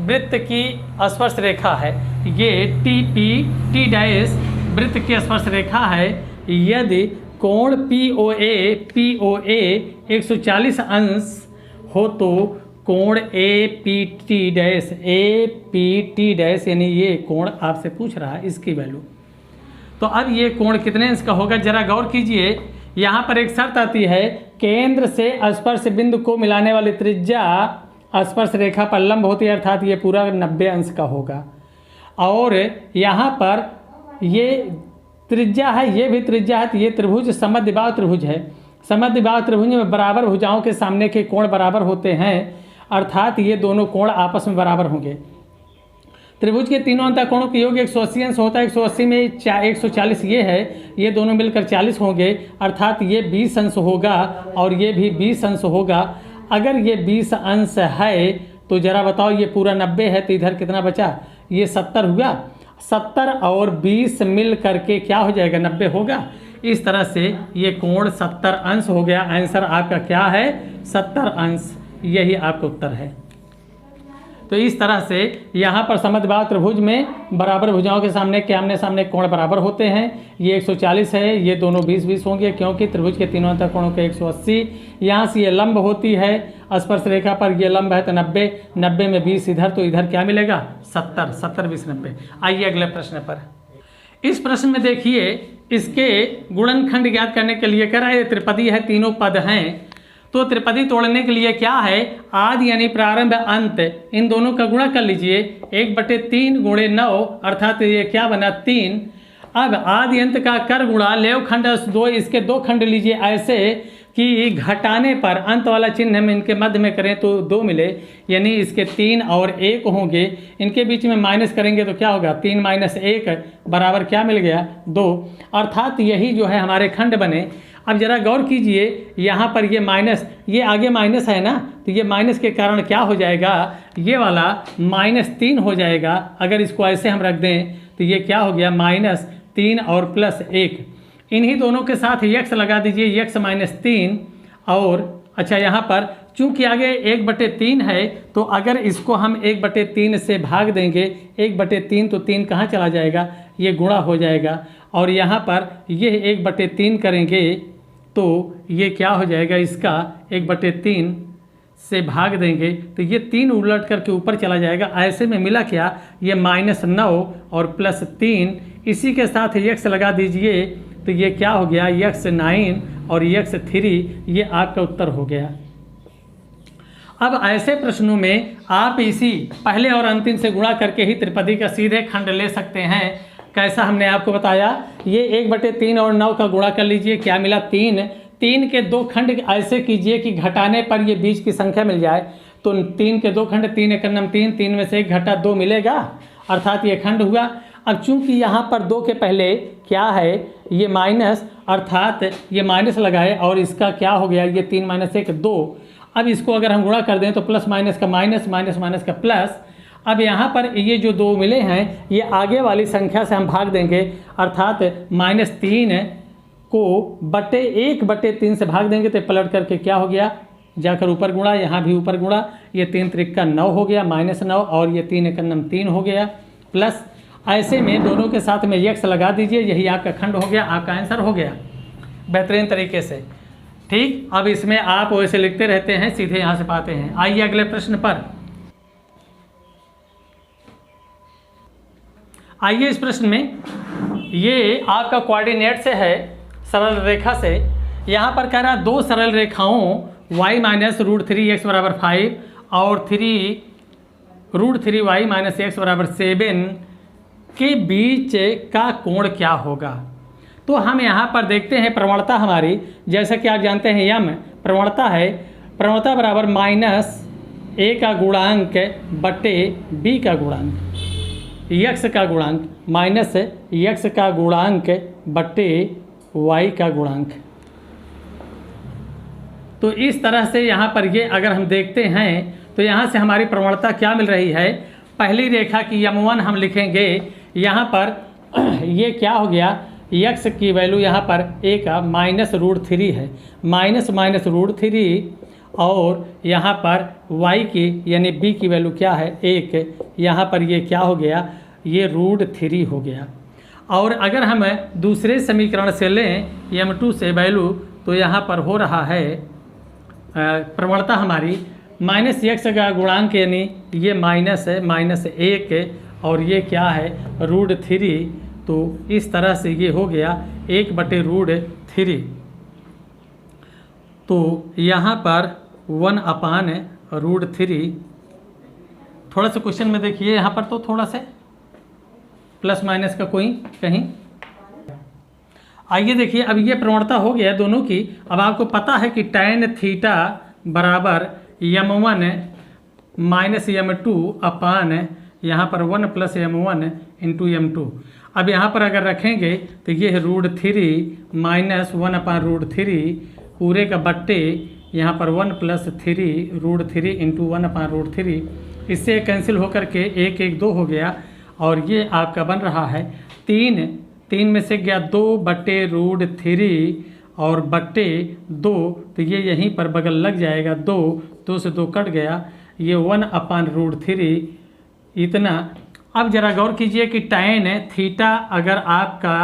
वृत्त की स्पर्श रेखा है। ये TPT डैश वृत्त की स्पर्श रेखा है। यदि कोण POA 140 अंश हो तो कोण APT डैश यानी ये कोण आपसे पूछ रहा है इसकी वैल्यू। तो अब ये कोण कितने अंश का होगा जरा गौर कीजिए। यहाँ पर एक शर्त आती है, केंद्र से स्पर्श बिंदु को मिलाने वाली त्रिज्या स्पर्श रेखा पर लंब होती है, अर्थात ये पूरा 90 अंश का होगा। और यहाँ पर ये त्रिज्या है, ये भी त्रिज्या है, तो ये त्रिभुज समद्विबाहु त्रिभुज है। समद्विबाहु त्रिभुज में बराबर भुजाओं के सामने के कोण बराबर होते हैं, अर्थात ये दोनों कोण आपस में बराबर होंगे। त्रिभुज के तीनों अंतःकोणों का योग 180 अंश होता है। 180 में 140 ये है, ये दोनों मिलकर 40 होंगे, अर्थात ये 20 अंश होगा और ये भी 20 अंश होगा। अगर ये 20 अंश है तो जरा बताओ ये पूरा 90 है तो इधर कितना बचा, ये 70 हुआ। 70 और 20 मिल करके क्या हो जाएगा 90 होगा। इस तरह से ये कोण 70 अंश हो गया। आंसर आपका क्या है 70 अंश, यही आपका उत्तर है। तो इस तरह से यहाँ पर समद्विबाहु त्रिभुज में बराबर भुजाओं के सामने के आमने सामने कोण बराबर होते हैं। ये 140 है, ये दोनों 20-20 होंगे क्योंकि त्रिभुज के तीनों अंतःकोणों के 180। यहाँ से ये लंब होती है स्पर्श रेखा पर, ये लंब है तो 90 में 20 इधर, तो इधर क्या मिलेगा 70, 70 20 90। आइए अगले प्रश्न पर। इस प्रश्न में देखिए इसके गुणनखंड ज्ञात करने के लिए कह रहा है त्रिपदी है, तीनों पद हैं, तो त्रिपदी तोड़ने के लिए क्या है आदि यानी प्रारंभ अंत इन दोनों का गुणा कर लीजिए। 1/3 गुणे 9 अर्थात ये क्या बना 3। अब आदि अंत का कर गुणा लेव खंड 2, इसके 2 खंड लीजिए ऐसे कि घटाने पर अंत वाला चिन्ह में इनके मध्य में करें तो 2 मिले, यानी इसके 3 और 1 होंगे। इनके बीच में माइनस करेंगे तो क्या होगा 3 - 1 बराबर क्या मिल गया 2, अर्थात यही जो है हमारे खंड बने। अब जरा गौर कीजिए यहाँ पर ये माइनस, ये आगे माइनस है ना, तो ये माइनस के कारण क्या हो जाएगा ये वाला -3 हो जाएगा। अगर इसको ऐसे हम रख दें तो ये क्या हो गया -3 और +1। इन्हीं दोनों के साथ x लगा दीजिए, x -3 और अच्छा यहाँ पर चूंकि आगे 1/3 है तो अगर इसको हम 1/3 से भाग देंगे 1/3 तो 3 कहाँ चला जाएगा, ये गुणा हो जाएगा। और यहाँ पर ये 1/3 करेंगे तो ये क्या हो जाएगा इसका 1/3 से भाग देंगे तो ये 3 उलट करके ऊपर चला जाएगा। ऐसे में मिला क्या ये -9 और +3, इसी के साथ x लगा दीजिए तो ये क्या हो गया x9 और x3, ये आपका उत्तर हो गया। अब ऐसे प्रश्नों में आप इसी पहले और अंतिम से गुणा करके ही त्रिपदी का सीधे खंड ले सकते हैं। कैसा हमने आपको बताया, ये 1/3 और 9 का गुणा कर लीजिए, क्या मिला 3। 3 के 2 खंड ऐसे कीजिए कि घटाने पर ये बीच की संख्या मिल जाए, तो 3 के 2 खंड 3 × 3, 3 में से 1 घटा 2 मिलेगा, अर्थात ये खंड हुआ। अब चूंकि यहाँ पर 2 के पहले क्या है ये माइनस, अर्थात ये माइनस लगाए और इसका क्या हो गया ये 3 - 1 2। अब इसको अगर हम गुणा कर दें तो प्लस माइनस का माइनस, माइनस माइनस का प्लस। अब यहाँ पर ये जो 2 मिले हैं ये आगे वाली संख्या से हम भाग देंगे, अर्थात -3 को 1/3 से भाग देंगे तो पलट करके क्या हो गया जाकर ऊपर गुणा, यहाँ भी ऊपर गुणा, ये 3 त्रिक 9 हो गया -9 और ये 3 × 3 हो गया प्लस। ऐसे में दोनों के साथ में x लगा दीजिए, यही आपका खंड हो गया, आपका आंसर हो गया। बेहतरीन तरीके से। ठीक, अब इसमें आप वैसे लिखते रहते हैं, सीधे यहाँ से पाते हैं। आइए अगले प्रश्न पर। आइए इस प्रश्न में ये आपका कोऑर्डिनेट से है, सरल रेखा से। यहाँ पर कह रहा है दो सरल रेखाओं y माइनस रूट 3x बराबर 5 और 3 रूट 3y माइनस x बराबर 7 के बीच का कोण क्या होगा। तो हम यहाँ पर देखते हैं प्रवणता हमारी, जैसा कि आप जानते हैं यम प्रवणता है। प्रवणता बराबर माइनस a का गुणांक बटे b का गुणांक, x का गुणांक माइनस x का गुणांक बटे y का गुणांक। तो इस तरह से यहाँ पर ये अगर हम देखते हैं तो यहाँ से हमारी प्रवणता क्या मिल रही है। पहली रेखा की m1 हम लिखेंगे, यहाँ पर ये क्या हो गया, x की वैल्यू यहाँ पर a का माइनस रूट 3 है, माइनस माइनस रूट 3, और यहाँ पर y की यानी b की वैल्यू क्या है 1, यहाँ पर ये क्या हो गया, ये रूट 3 हो गया। और अगर हम दूसरे समीकरण से लें m2 से वैल्यू, तो यहाँ पर हो रहा है प्रवणता हमारी माइनस x का गुणांक यानी ये माइनस है, माइनस 1 और ये क्या है रूट 3। तो इस तरह से ये हो गया 1 बटे रूट 3। तो यहाँ पर 1 अपान रूट 3। थोड़ा सा क्वेश्चन में देखिए यहाँ पर तो थोड़ा सा प्लस माइनस का कोई कहीं। आइए देखिए, अब ये प्रवणता हो गया दोनों की। अब आपको पता है कि tan थीटा बराबर m1 माइनस m2 अपान यहाँ पर 1 प्लस m1 इंटू m2। अब यहाँ पर अगर रखेंगे तो ये है रूट 3 माइनस 1 अपान रूट 3 पूरे का बट्टे यहाँ पर 1 plus 3 root 3 into 1 upon root 3। इससे कैंसिल होकर के 1 1 2 हो गया, और ये आपका बन रहा है 3 में से गया 2 बट्टे रूट 3 और बट्टे 2, तो ये यहीं पर बगल लग जाएगा 2 से 2 कट गया, ये 1 अपान रूट 3 इतना। अब जरा गौर कीजिए कि tan थीटा अगर आपका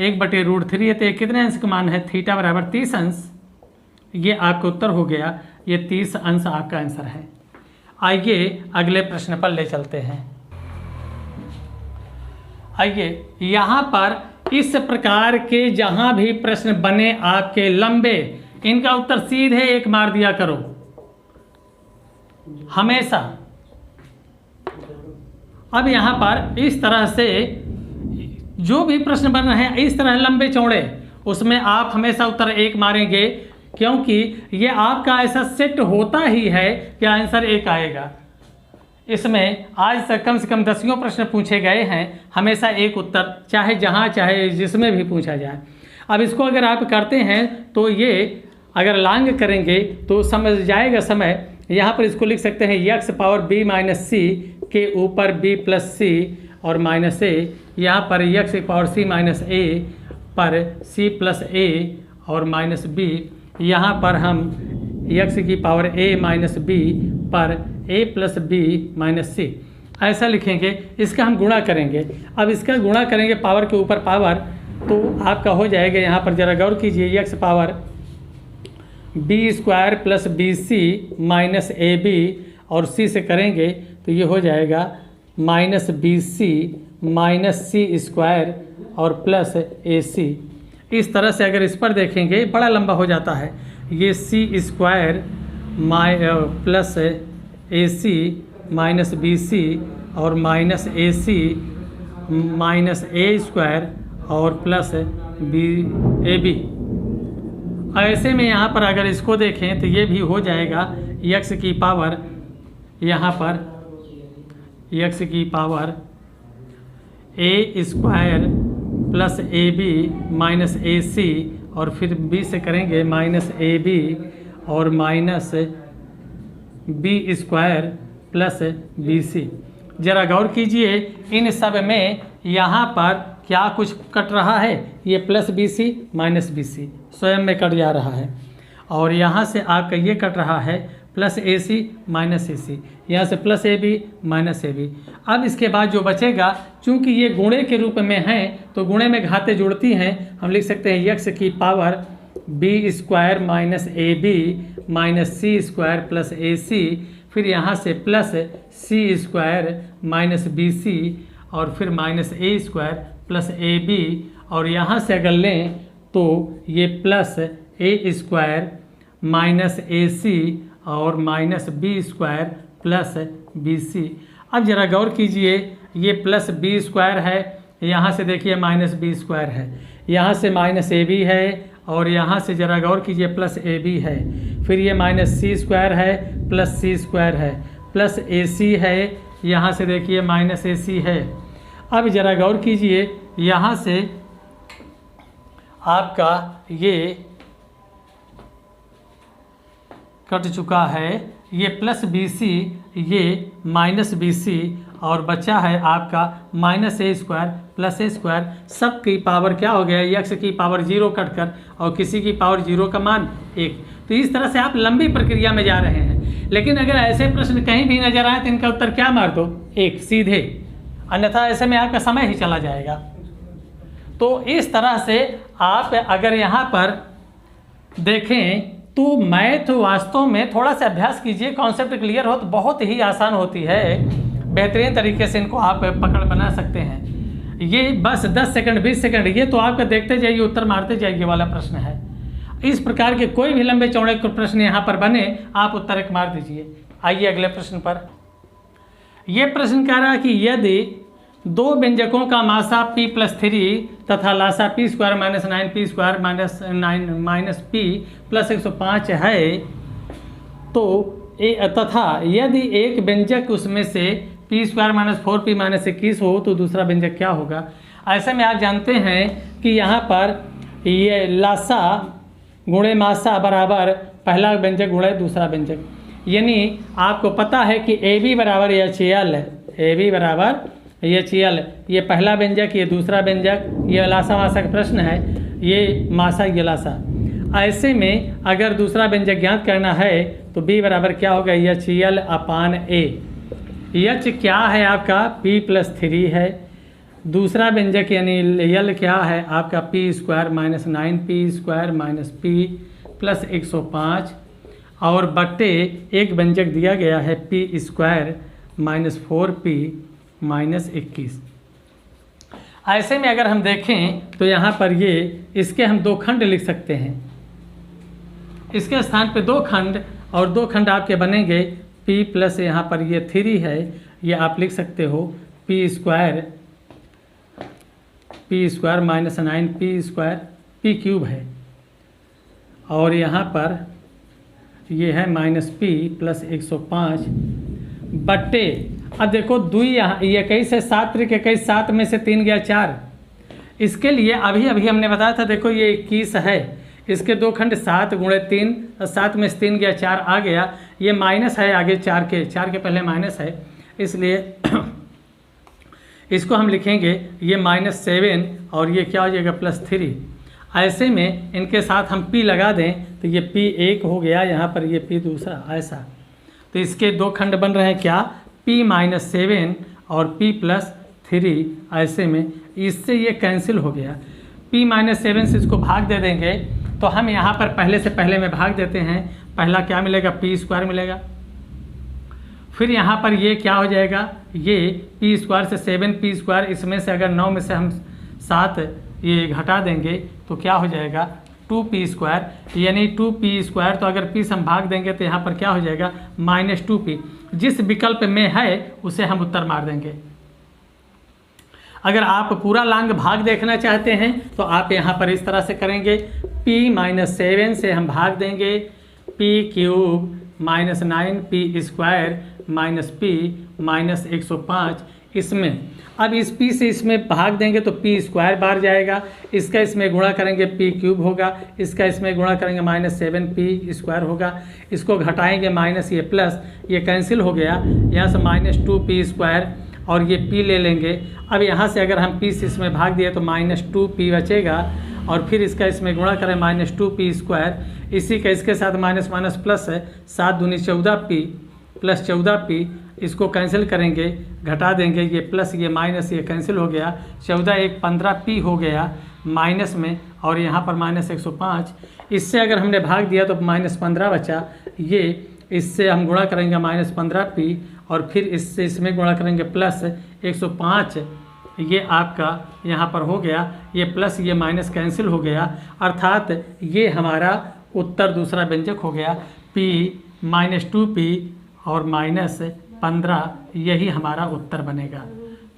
1 बटे रूट 3 है तो ये कितने अंश का मान है, थीटा बराबर 30 अंश। ये आपका उत्तर हो गया, ये 30 अंश आपका आंसर है। आइए अगले प्रश्न पर ले चलते हैं। आइए यहाँ पर इस प्रकार के जहाँ भी प्रश्न बने आपके लंबे, इनका उत्तर सीधे 1 मार दिया करो हमेशा। अब यहाँ पर इस तरह से जो भी प्रश्न बन रहे हैं इस तरह लंबे चौड़े, उसमें आप हमेशा उत्तर 1 मारेंगे, क्योंकि ये आपका ऐसा सेट होता ही है कि आंसर 1 आएगा। इसमें आज तक कम से कम 10 प्रश्न पूछे गए हैं, हमेशा 1 उत्तर चाहे जहाँ चाहे जिसमें भी पूछा जाए। अब इसको अगर आप करते हैं तो ये अगर लॉन्ग करेंगे तो समझ जाएगा समय। यहाँ पर इसको लिख सकते हैं x पावर b माइनस सी के ऊपर b प्लस सी और माइनस ए, यहाँ पर x पावर c माइनस ए पर c प्लस ए और माइनस b, यहाँ पर हम x की पावर a माइनस b पर a प्लस b माइनस सी ऐसा लिखेंगे। इसका हम गुणा करेंगे। अब इसका गुणा करेंगे पावर के ऊपर पावर, तो आपका हो जाएगा, यहाँ पर जरा गौर कीजिए, x power b square plus B c minus A B और c से करेंगे तो ये हो जाएगा माइनस बी सी माइनस सी स्क्वायर और प्लस ए सी। इस तरह से अगर इस पर देखेंगे बड़ा लंबा हो जाता है, ये सी स्क्वायर प्लस ए सी माइनस बी सी और minus A C minus A square और प्लस बी ए बी। ऐसे में यहाँ पर अगर इसको देखें तो ये भी हो जाएगा x की पावर, यहाँ पर x की power A square plus A B minus A C और फिर b से करेंगे माइनस ए बी और minus B square plus B C. जरा गौर कीजिए इन सब में यहाँ पर क्या कुछ कट रहा है, ये plus B c minus B c स्वयं में कट जा रहा है, और यहाँ से आपका ये कट रहा है plus A C minus A c, यहाँ से plus A B minus A b. अब इसके बाद जो बचेगा, चूंकि ये गुणे के रूप में हैं तो गुणे में घातें जुड़ती हैं, हम लिख सकते हैं x की power B square minus A B minus C square plus A C, फिर यहाँ से plus C square minus B C और फिर minus A square plus A B, और यहाँ से अगर लें तो ये plus A square minus A C और minus B square plus B C. अब ज़रा गौर कीजिए, ये प्लस बी स्क्वायर है, यहाँ से देखिए माइनस बी स्क्वायर है, यहाँ से माइनस ए बी है, और यहाँ से ज़रा गौर कीजिए प्लस ए बी है, फिर ये माइनस सी स्क्वायर है प्लस सी स्क्वायर है प्लस ए सी है, यहाँ से देखिए माइनस ए सी है। अब ज़रा गौर कीजिए, यहाँ से आपका ये कट चुका है, ये प्लस बी सी, ये माइनस बी सी, और बचा है आपका minus A square plus A square. सब की पावर क्या हो गया, यक्स की पावर 0 कटकर और किसी की पावर 0 का मान 1। तो इस तरह से आप लंबी प्रक्रिया में जा रहे हैं। लेकिन अगर ऐसे प्रश्न कहीं भी नजर आए तो इनका उत्तर क्या मार दो, 1 सीधे, अन्यथा ऐसे में आपका समय ही चला जाएगा। तो इस तरह से आप अगर यहाँ पर देखें तो मैथ वास्तव में थोड़ा सा अभ्यास कीजिए, कॉन्सेप्ट क्लियर हो तो बहुत ही आसान होती है, बेहतरीन तरीके से इनको आप पकड़ बना सकते हैं। ये बस 10 सेकंड 20 सेकंड ये तो आपका देखते जाइए, उत्तर मारते जाइए वाला प्रश्न है। इस प्रकार के कोई भी लंबे चौड़े प्रश्न यहाँ पर बने, आप उत्तर एक मार दीजिए। आइए अगले प्रश्न पर। यह प्रश्न कह रहा है कि यदि दो व्यंजकों का मासा p + 3 तथा Lasa p² - 9p² - minus p + 105 है, तो तथा यदि एक व्यंजक उसमें से p² - 4p - 21 हो तो दूसरा व्यंजक क्या होगा। ऐसे में आप जानते हैं कि यहाँ पर ये लासा गुणे मासा बराबर पहला व्यंजक गुणे दूसरा व्यंजक, यानी आपको पता है कि ए बी बराबर HL, ए बी बराबर HL, ये पहला व्यंजक ये दूसरा व्यंजक, ये लासा मासा का प्रश्न है, ये मासा ये लासा। ऐसे में अगर दूसरा व्यंजक ज्ञात करना है तो b बराबर क्या होगा, HL/A। H क्या है आपका p + 3 है, दूसरा व्यंजक यानी L क्या है आपका p² - 9p² - p + 105, और बट्टे एक व्यंजक दिया गया है p² - 4p - 21। ऐसे में अगर हम देखें तो यहाँ पर ये इसके हम दो खंड लिख सकते हैं, इसके स्थान पे दो खंड, और दो खंड आपके बनेंगे p प्लस यहाँ पर ये 3 है, ये आप लिख सकते हो p² - 9p² p³ है, और यहाँ पर ये है -p + 105 बट्टे, अब देखो दुई यहाँ ये 21 है, 7 × 21, 7 में से 3 गया 4। इसके लिए अभी अभी हमने बताया था, देखो ये 21 है, इसके दो खंड 7 × 3, 7 में से 3 गया 4 आ गया, ये माइनस है आगे 4 के पहले माइनस है, इसलिए इसको हम लिखेंगे ये -7 और ये क्या हो जाएगा +3। ऐसे में इनके साथ हम p लगा दें तो ये p एक हो गया, यहाँ पर ये p दूसरा, ऐसा। तो इसके दो खंड बन रहे हैं क्या, p - 7 और p + 3। ऐसे में इससे ये कैंसिल हो गया, p - 7 से इसको भाग दे देंगे तो हम यहाँ पर पहले में भाग देते हैं, पहला क्या मिलेगा p² मिलेगा, फिर यहाँ पर ये क्या हो जाएगा, ये p² से 7p², इसमें से अगर 9 में से हम 7 ये घटा देंगे तो क्या हो जाएगा 2p², यानी 2p²। तो अगर p से हम भाग देंगे तो यहाँ पर क्या हो जाएगा -2p, जिस विकल्प में है उसे हम उत्तर मार देंगे। अगर आप पूरा लांग भाग देखना चाहते हैं तो आप यहाँ पर इस तरह से करेंगे, p - 7 से हम भाग देंगे p³ - 9p² - p - 105, इसमें अब इस p से इसमें भाग देंगे तो p² बार जाएगा, इसका इसमें गुणा करेंगे p³ होगा, इसका इसमें गुणा करेंगे -7p² होगा, इसको घटाएंगे माइनस ये प्लस, ये कैंसिल हो गया, यहाँ से -2p² और ये p ले लेंगे। अब यहाँ से अगर हम p से इसमें भाग दिए तो -2p बचेगा, और फिर इसका इसमें गुणा करें -2p², इसी का इसके साथ माइनस माइनस प्लस है, 7 दूनी 14p + 14p, इसको कैंसिल करेंगे, घटा देंगे, ये प्लस ये माइनस ये कैंसिल हो गया, 14 × 1 = 15p हो गया, माइनस में और यहाँ पर -105। इससे अगर हमने भाग दिया तो -15 बचा। ये इससे हम गुणा करेंगे -15p और फिर इससे इसमें गुणा करेंगे +105। ये आपका यहाँ पर हो गया, ये प्लस ये माइनस कैंसिल हो गया, अर्थात ये हमारा उत्तर दूसरा व्यंजक हो गया। p -2p और -15 यही हमारा उत्तर बनेगा।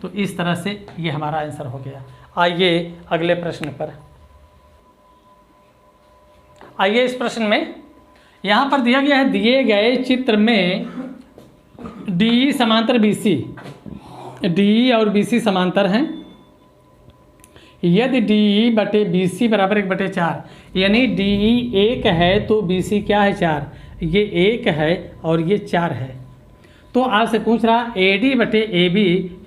तो इस तरह से ये हमारा आंसर हो गया। आइए अगले प्रश्न पर। आइए इस प्रश्न में यहाँ पर दिया गया है, दिए गए चित्र में DE समांतर BC, DE और BC समांतर हैं। यदि DE बटे BC बराबर 1/4, यानी DE 1 है तो BC क्या है 4, ये 1 है और ये 4 है। तो आपसे पूछ रहा AD बटे AB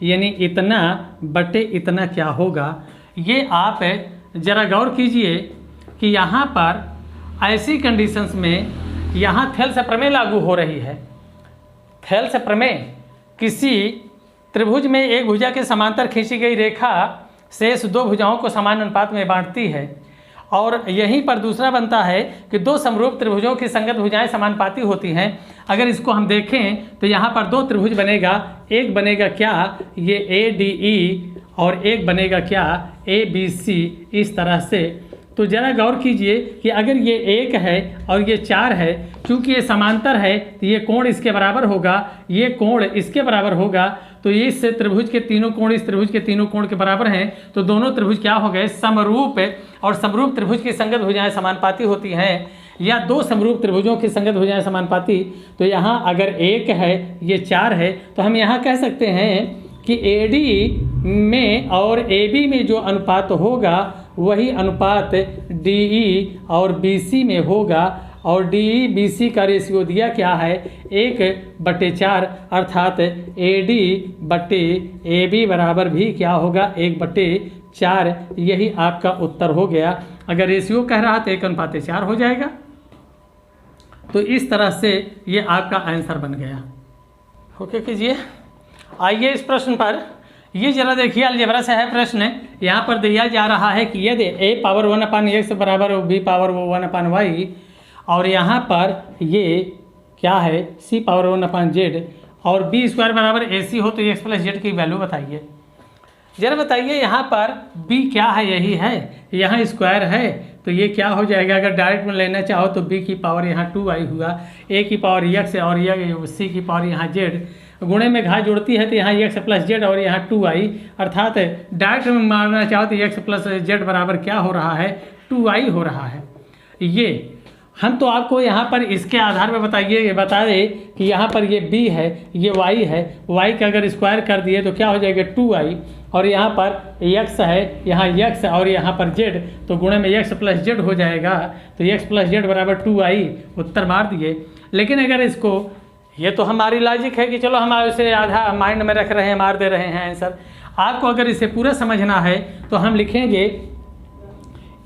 यानी इतना बटे इतना क्या होगा। ये आप ज़रा गौर कीजिए कि यहाँ पर ऐसी कंडीशंस में यहाँ थेल्स प्रमेय लागू हो रही है। थेल्स प्रमेय किसी त्रिभुज में एक भुजा के समांतर खींची गई रेखा शेष दो भुजाओं को समान अनुपात में बांटती है, और यहीं पर दूसरा बनता है कि दो समरूप त्रिभुजों की संगत भुजाएं समानुपाती होती हैं। अगर इसको हम देखें तो यहाँ पर दो त्रिभुज बनेगा, एक बनेगा क्या ये ADE और एक बनेगा क्या ABC, इस तरह से। तो ज़रा गौर कीजिए कि अगर ये 1 है और ये 4 है, चूँकि ये समांतर है तो ये कोण इसके बराबर होगा, ये कोण इसके बराबर होगा। तो ये इस त्रिभुज के तीनों कोण इस त्रिभुज के तीनों कोण के बराबर हैं, तो दोनों त्रिभुज क्या हो गए समरूप। और समरूप त्रिभुज की संगत भुजाएं समानुपाती होती हैं, या दो समरूप त्रिभुजों की संगत भुजाएं समानुपाती। तो यहाँ अगर 1 है ये 4 है, तो हम यहाँ कह सकते हैं कि AD में और AB में जो अनुपात होगा वही अनुपात DE और BC में होगा। और DE BC का रेशियो दिया क्या है 1/4, अर्थात AD बटे AB बराबर भी क्या होगा 1/4। यही आपका उत्तर हो गया। अगर रेशियो कह रहा तो 1:4 हो जाएगा। तो इस तरह से ये आपका आंसर बन गया। ओके कीजिए। आइए इस प्रश्न पर, ये जरा देखिए अलजेब्रा से है प्रश्न। यहाँ पर दिया जा रहा है कि यदि a⁴ 1/x बराबर b⁴ और यहाँ पर ये क्या है c⁴ और b² बराबर AC हो तो x + z की वैल्यू बताइए। जरा बताइए यहाँ पर b क्या है, यही है, यहाँ स्क्वायर है तो ये क्या हो जाएगा। अगर डायरेक्ट में लेना चाहो तो b की पावर यहाँ 2i हुआ, a की पावर x और c की पावर यहाँ z, गुणे में घात जोड़ती है तो यहाँ x + z और यहाँ 2i, अर्थात डायरेक्ट में मारना चाहो तो x + z बराबर क्या हो रहा है 2i हो रहा है। ये हम तो आपको यहाँ पर इसके आधार पर बता दें कि यहाँ पर ये b है, ये y है, y का अगर स्क्वायर कर दिए तो क्या हो जाएगा 2i, और यहाँ पर x है, यहाँ x और यहाँ पर z, तो गुणे में x + z हो जाएगा। तो x + z बराबर 2i, उत्तर मार दिए। लेकिन अगर इसको, ये तो हमारी लॉजिक है कि चलो हम इसे आधा माइंड में रख रहे हैं, मार दे रहे हैं आंसर। आपको अगर इसे पूरा समझना है तो हम लिखेंगे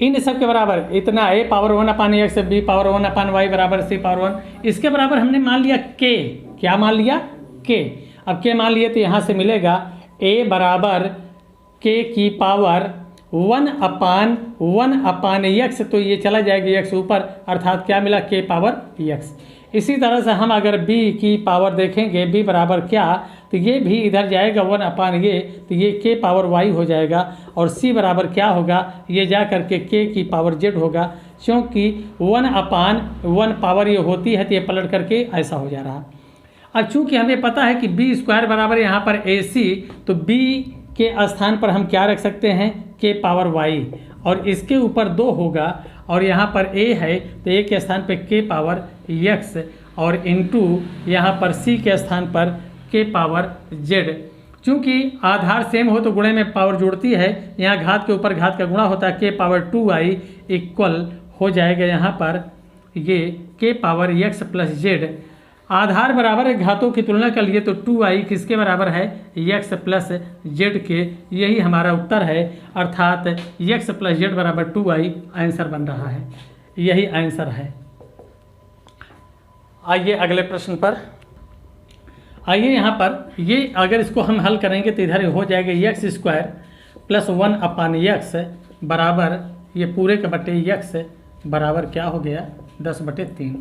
इन सब के बराबर इतना a⁴1/x b⁴1/y बराबर c⁴1, इसके बराबर हमने मान लिया k। क्या मान लिया k। अब k मान लिए तो यहाँ से मिलेगा a बराबर k की पावर 1/1/x, तो ये चला जाएगा x ऊपर, अर्थात क्या मिला k⁴x। इसी तरह से हम अगर b की पावर देखेंगे, b बराबर क्या, तो ये भी इधर जाएगा 1/ये, तो ये k⁴y हो जाएगा। और c बराबर क्या होगा, ये जा करके k की पावर z होगा, क्योंकि 1/1 पावर ये होती है तो ये पलट करके ऐसा हो जा रहा। अब चूँकि हमें पता है कि b² बराबर यहाँ पर AC, तो b के स्थान पर हम क्या रख सकते हैं k⁴y, और इसके ऊपर 2 होगा, और यहाँ पर a है तो a के स्थान पर k⁴x, और इनटू यहाँ पर c के स्थान पर k⁴z। चूँकि आधार सेम हो तो गुणे में पावर जोड़ती है, यहाँ घात के ऊपर घात का गुणा होता है, k⁴2i इक्वल हो जाएगा यहाँ पर ये k⁴x + z। आधार बराबर है, घातों की तुलना कर लिए तो 2i किसके बराबर है x + z के, यही हमारा उत्तर है, अर्थात x + z बराबर 2i आंसर बन रहा है। यही आंसर है। आइए अगले प्रश्न पर। आइए यहाँ पर ये अगर इसको हम हल करेंगे तो इधर हो जाएगा x² + 1/x बराबर ये पूरे के बटे x बराबर क्या हो गया 10/3।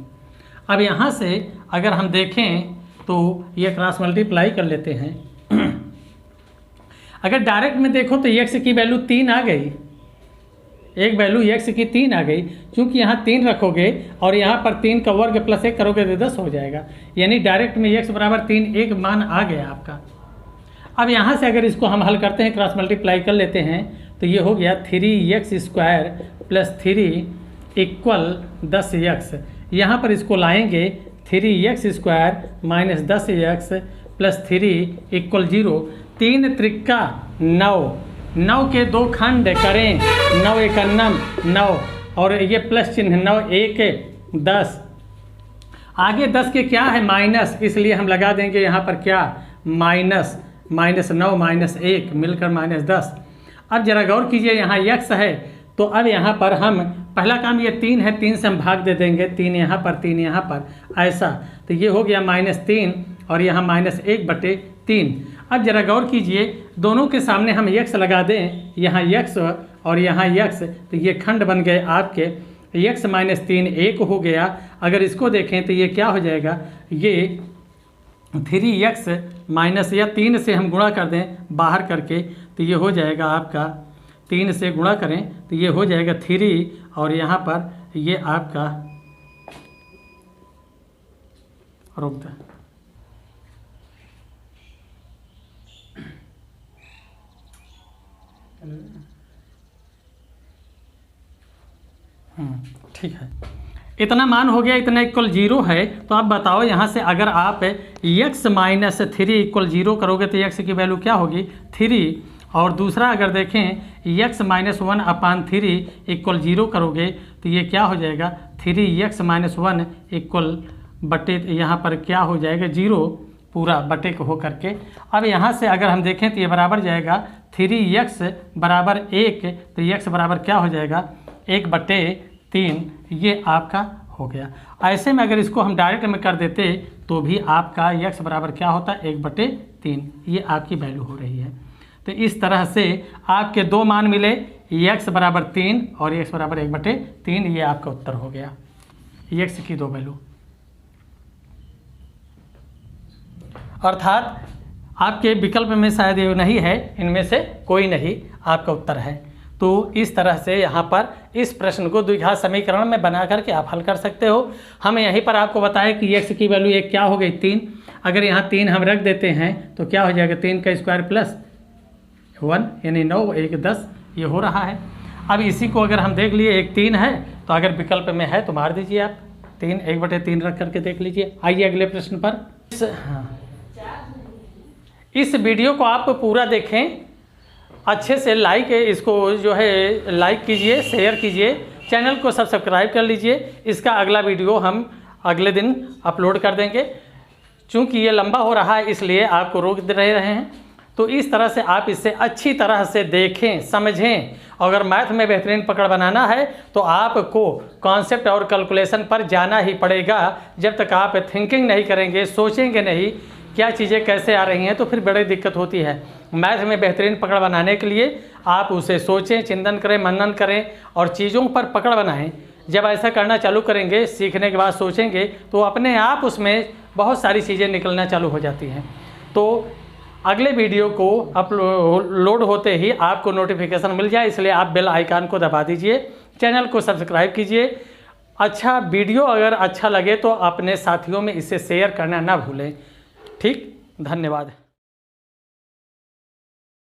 अब यहाँ से अगर हम देखें तो ये क्रॉस मल्टीप्लाई कर लेते हैं। अगर डायरेक्ट में देखो तो x की वैल्यू 3 आ गई, एक वैल्यू x की 3 आ गई, क्योंकि यहाँ 3 रखोगे और यहाँ पर 3 का वर्ग प्लस 1 करोगे तो 10 हो जाएगा, यानी डायरेक्ट में x बराबर 3 एक मान आ गया आपका। अब यहाँ से अगर इसको हम हल करते हैं, क्रॉस मल्टीप्लाई कर लेते हैं, तो ये हो गया 3x² + 3 = 10x। यहाँ पर इसको लाएंगे 3x² - 10x + 3 = 0। 3 त्रिक्का 9, 9 के 2 खंड करें, 9 × 9 और ये प्लस चिन्ह 9 × 1 10। आगे 10 के क्या है माइनस, इसलिए हम लगा देंगे यहाँ पर क्या माइनस, -9 -1 मिलकर -10। अब जरा गौर कीजिए, यहाँ x है तो अब यहाँ पर हम पहला काम ये 3 है, 3 से हम भाग दे देंगे, 3 यहाँ पर 3 यहाँ पर, ऐसा तो ये हो गया -3 और यहाँ -1/3। अब जरा गौर कीजिए, दोनों के सामने हम x लगा दें, यहाँ x और यहाँ x, तो ये खंड बन गए आपके, x - 3 1 हो गया। अगर इसको देखें तो ये क्या हो जाएगा, ये 3x माइनस या 3 से हम गुणा कर दें बाहर करके, तो ये हो जाएगा आपका 3 से गुणा करें तो ये हो जाएगा 3 और यहाँ पर ये आपका रोक दें, ठीक है, इतना मान हो गया, इतना = 0 है। तो आप बताओ यहाँ से अगर आप x - 3 = 0 करोगे तो x की वैल्यू क्या होगी 3, और दूसरा अगर देखें x - 1/3 = 0 करोगे तो ये क्या हो जाएगा 3x - 1 = बटे, यहाँ पर क्या हो जाएगा 0 पूरा बटे को हो करके। अब यहाँ से अगर हम देखें तो ये बराबर जाएगा 3x बराबर 1, तो x बराबर क्या हो जाएगा 1/3, ये आपका हो गया। ऐसे में अगर इसको हम डायरेक्ट में कर देते तो भी आपका x बराबर क्या होता 1/3, ये आपकी वैल्यू हो रही है। तो इस तरह से आपके 2 मान मिले, x बराबर 3 और x बराबर 1/3, ये आपका उत्तर हो गया, x की 2 वैल्यू। अर्थात आपके विकल्प में शायद ये नहीं है, इनमें से कोई नहीं आपका उत्तर है। तो इस तरह से यहाँ पर इस प्रश्न को द्विघात समीकरण में बना करके आप हल कर सकते हो। हम यहीं पर आपको बताएं कि x की वैल्यू एक क्या हो गई 3, अगर यहाँ 3 हम रख देते हैं तो क्या हो जाएगा 3 का स्क्वायर प्लस 1 यानी 9 1 10, ये हो रहा है। अब इसी को अगर हम देख लिए एक 3 है, तो अगर विकल्प में है तो मार दीजिए आप 3, 1/3 रख करके देख लीजिए। आइए अगले प्रश्न पर। इस वीडियो को आप पूरा देखें अच्छे से, लाइक इसको जो है लाइक कीजिए, शेयर कीजिए, चैनल को सब्सक्राइब कर लीजिए। इसका अगला वीडियो हम अगले दिन अपलोड कर देंगे। चूँकि ये लंबा हो रहा है इसलिए आपको रोक दे रहे हैं। तो इस तरह से आप इसे अच्छी तरह से देखें, समझें। अगर मैथ में बेहतरीन पकड़ बनाना है तो आपको कॉन्सेप्ट और कैलकुलेशन पर जाना ही पड़ेगा। जब तक आप थिंकिंग नहीं करेंगे, सोचेंगे नहीं क्या चीज़ें कैसे आ रही हैं, तो फिर बड़ी दिक्कत होती है। मैथ में बेहतरीन पकड़ बनाने के लिए आप उसे सोचें, चिंतन करें, मनन करें और चीज़ों पर पकड़ बनाएं। जब ऐसा करना चालू करेंगे, सीखने के बाद सोचेंगे, तो अपने आप उसमें बहुत सारी चीज़ें निकलना चालू हो जाती हैं। तो अगले वीडियो को अपलोड होते ही आपको नोटिफिकेशन मिल जाए, इसलिए आप बेल आइकन को दबा दीजिए, चैनल को सब्सक्राइब कीजिए। अच्छा वीडियो अगर अच्छा लगे तो अपने साथियों में इसे शेयर करना ना भूलें। ठीक, धन्यवाद।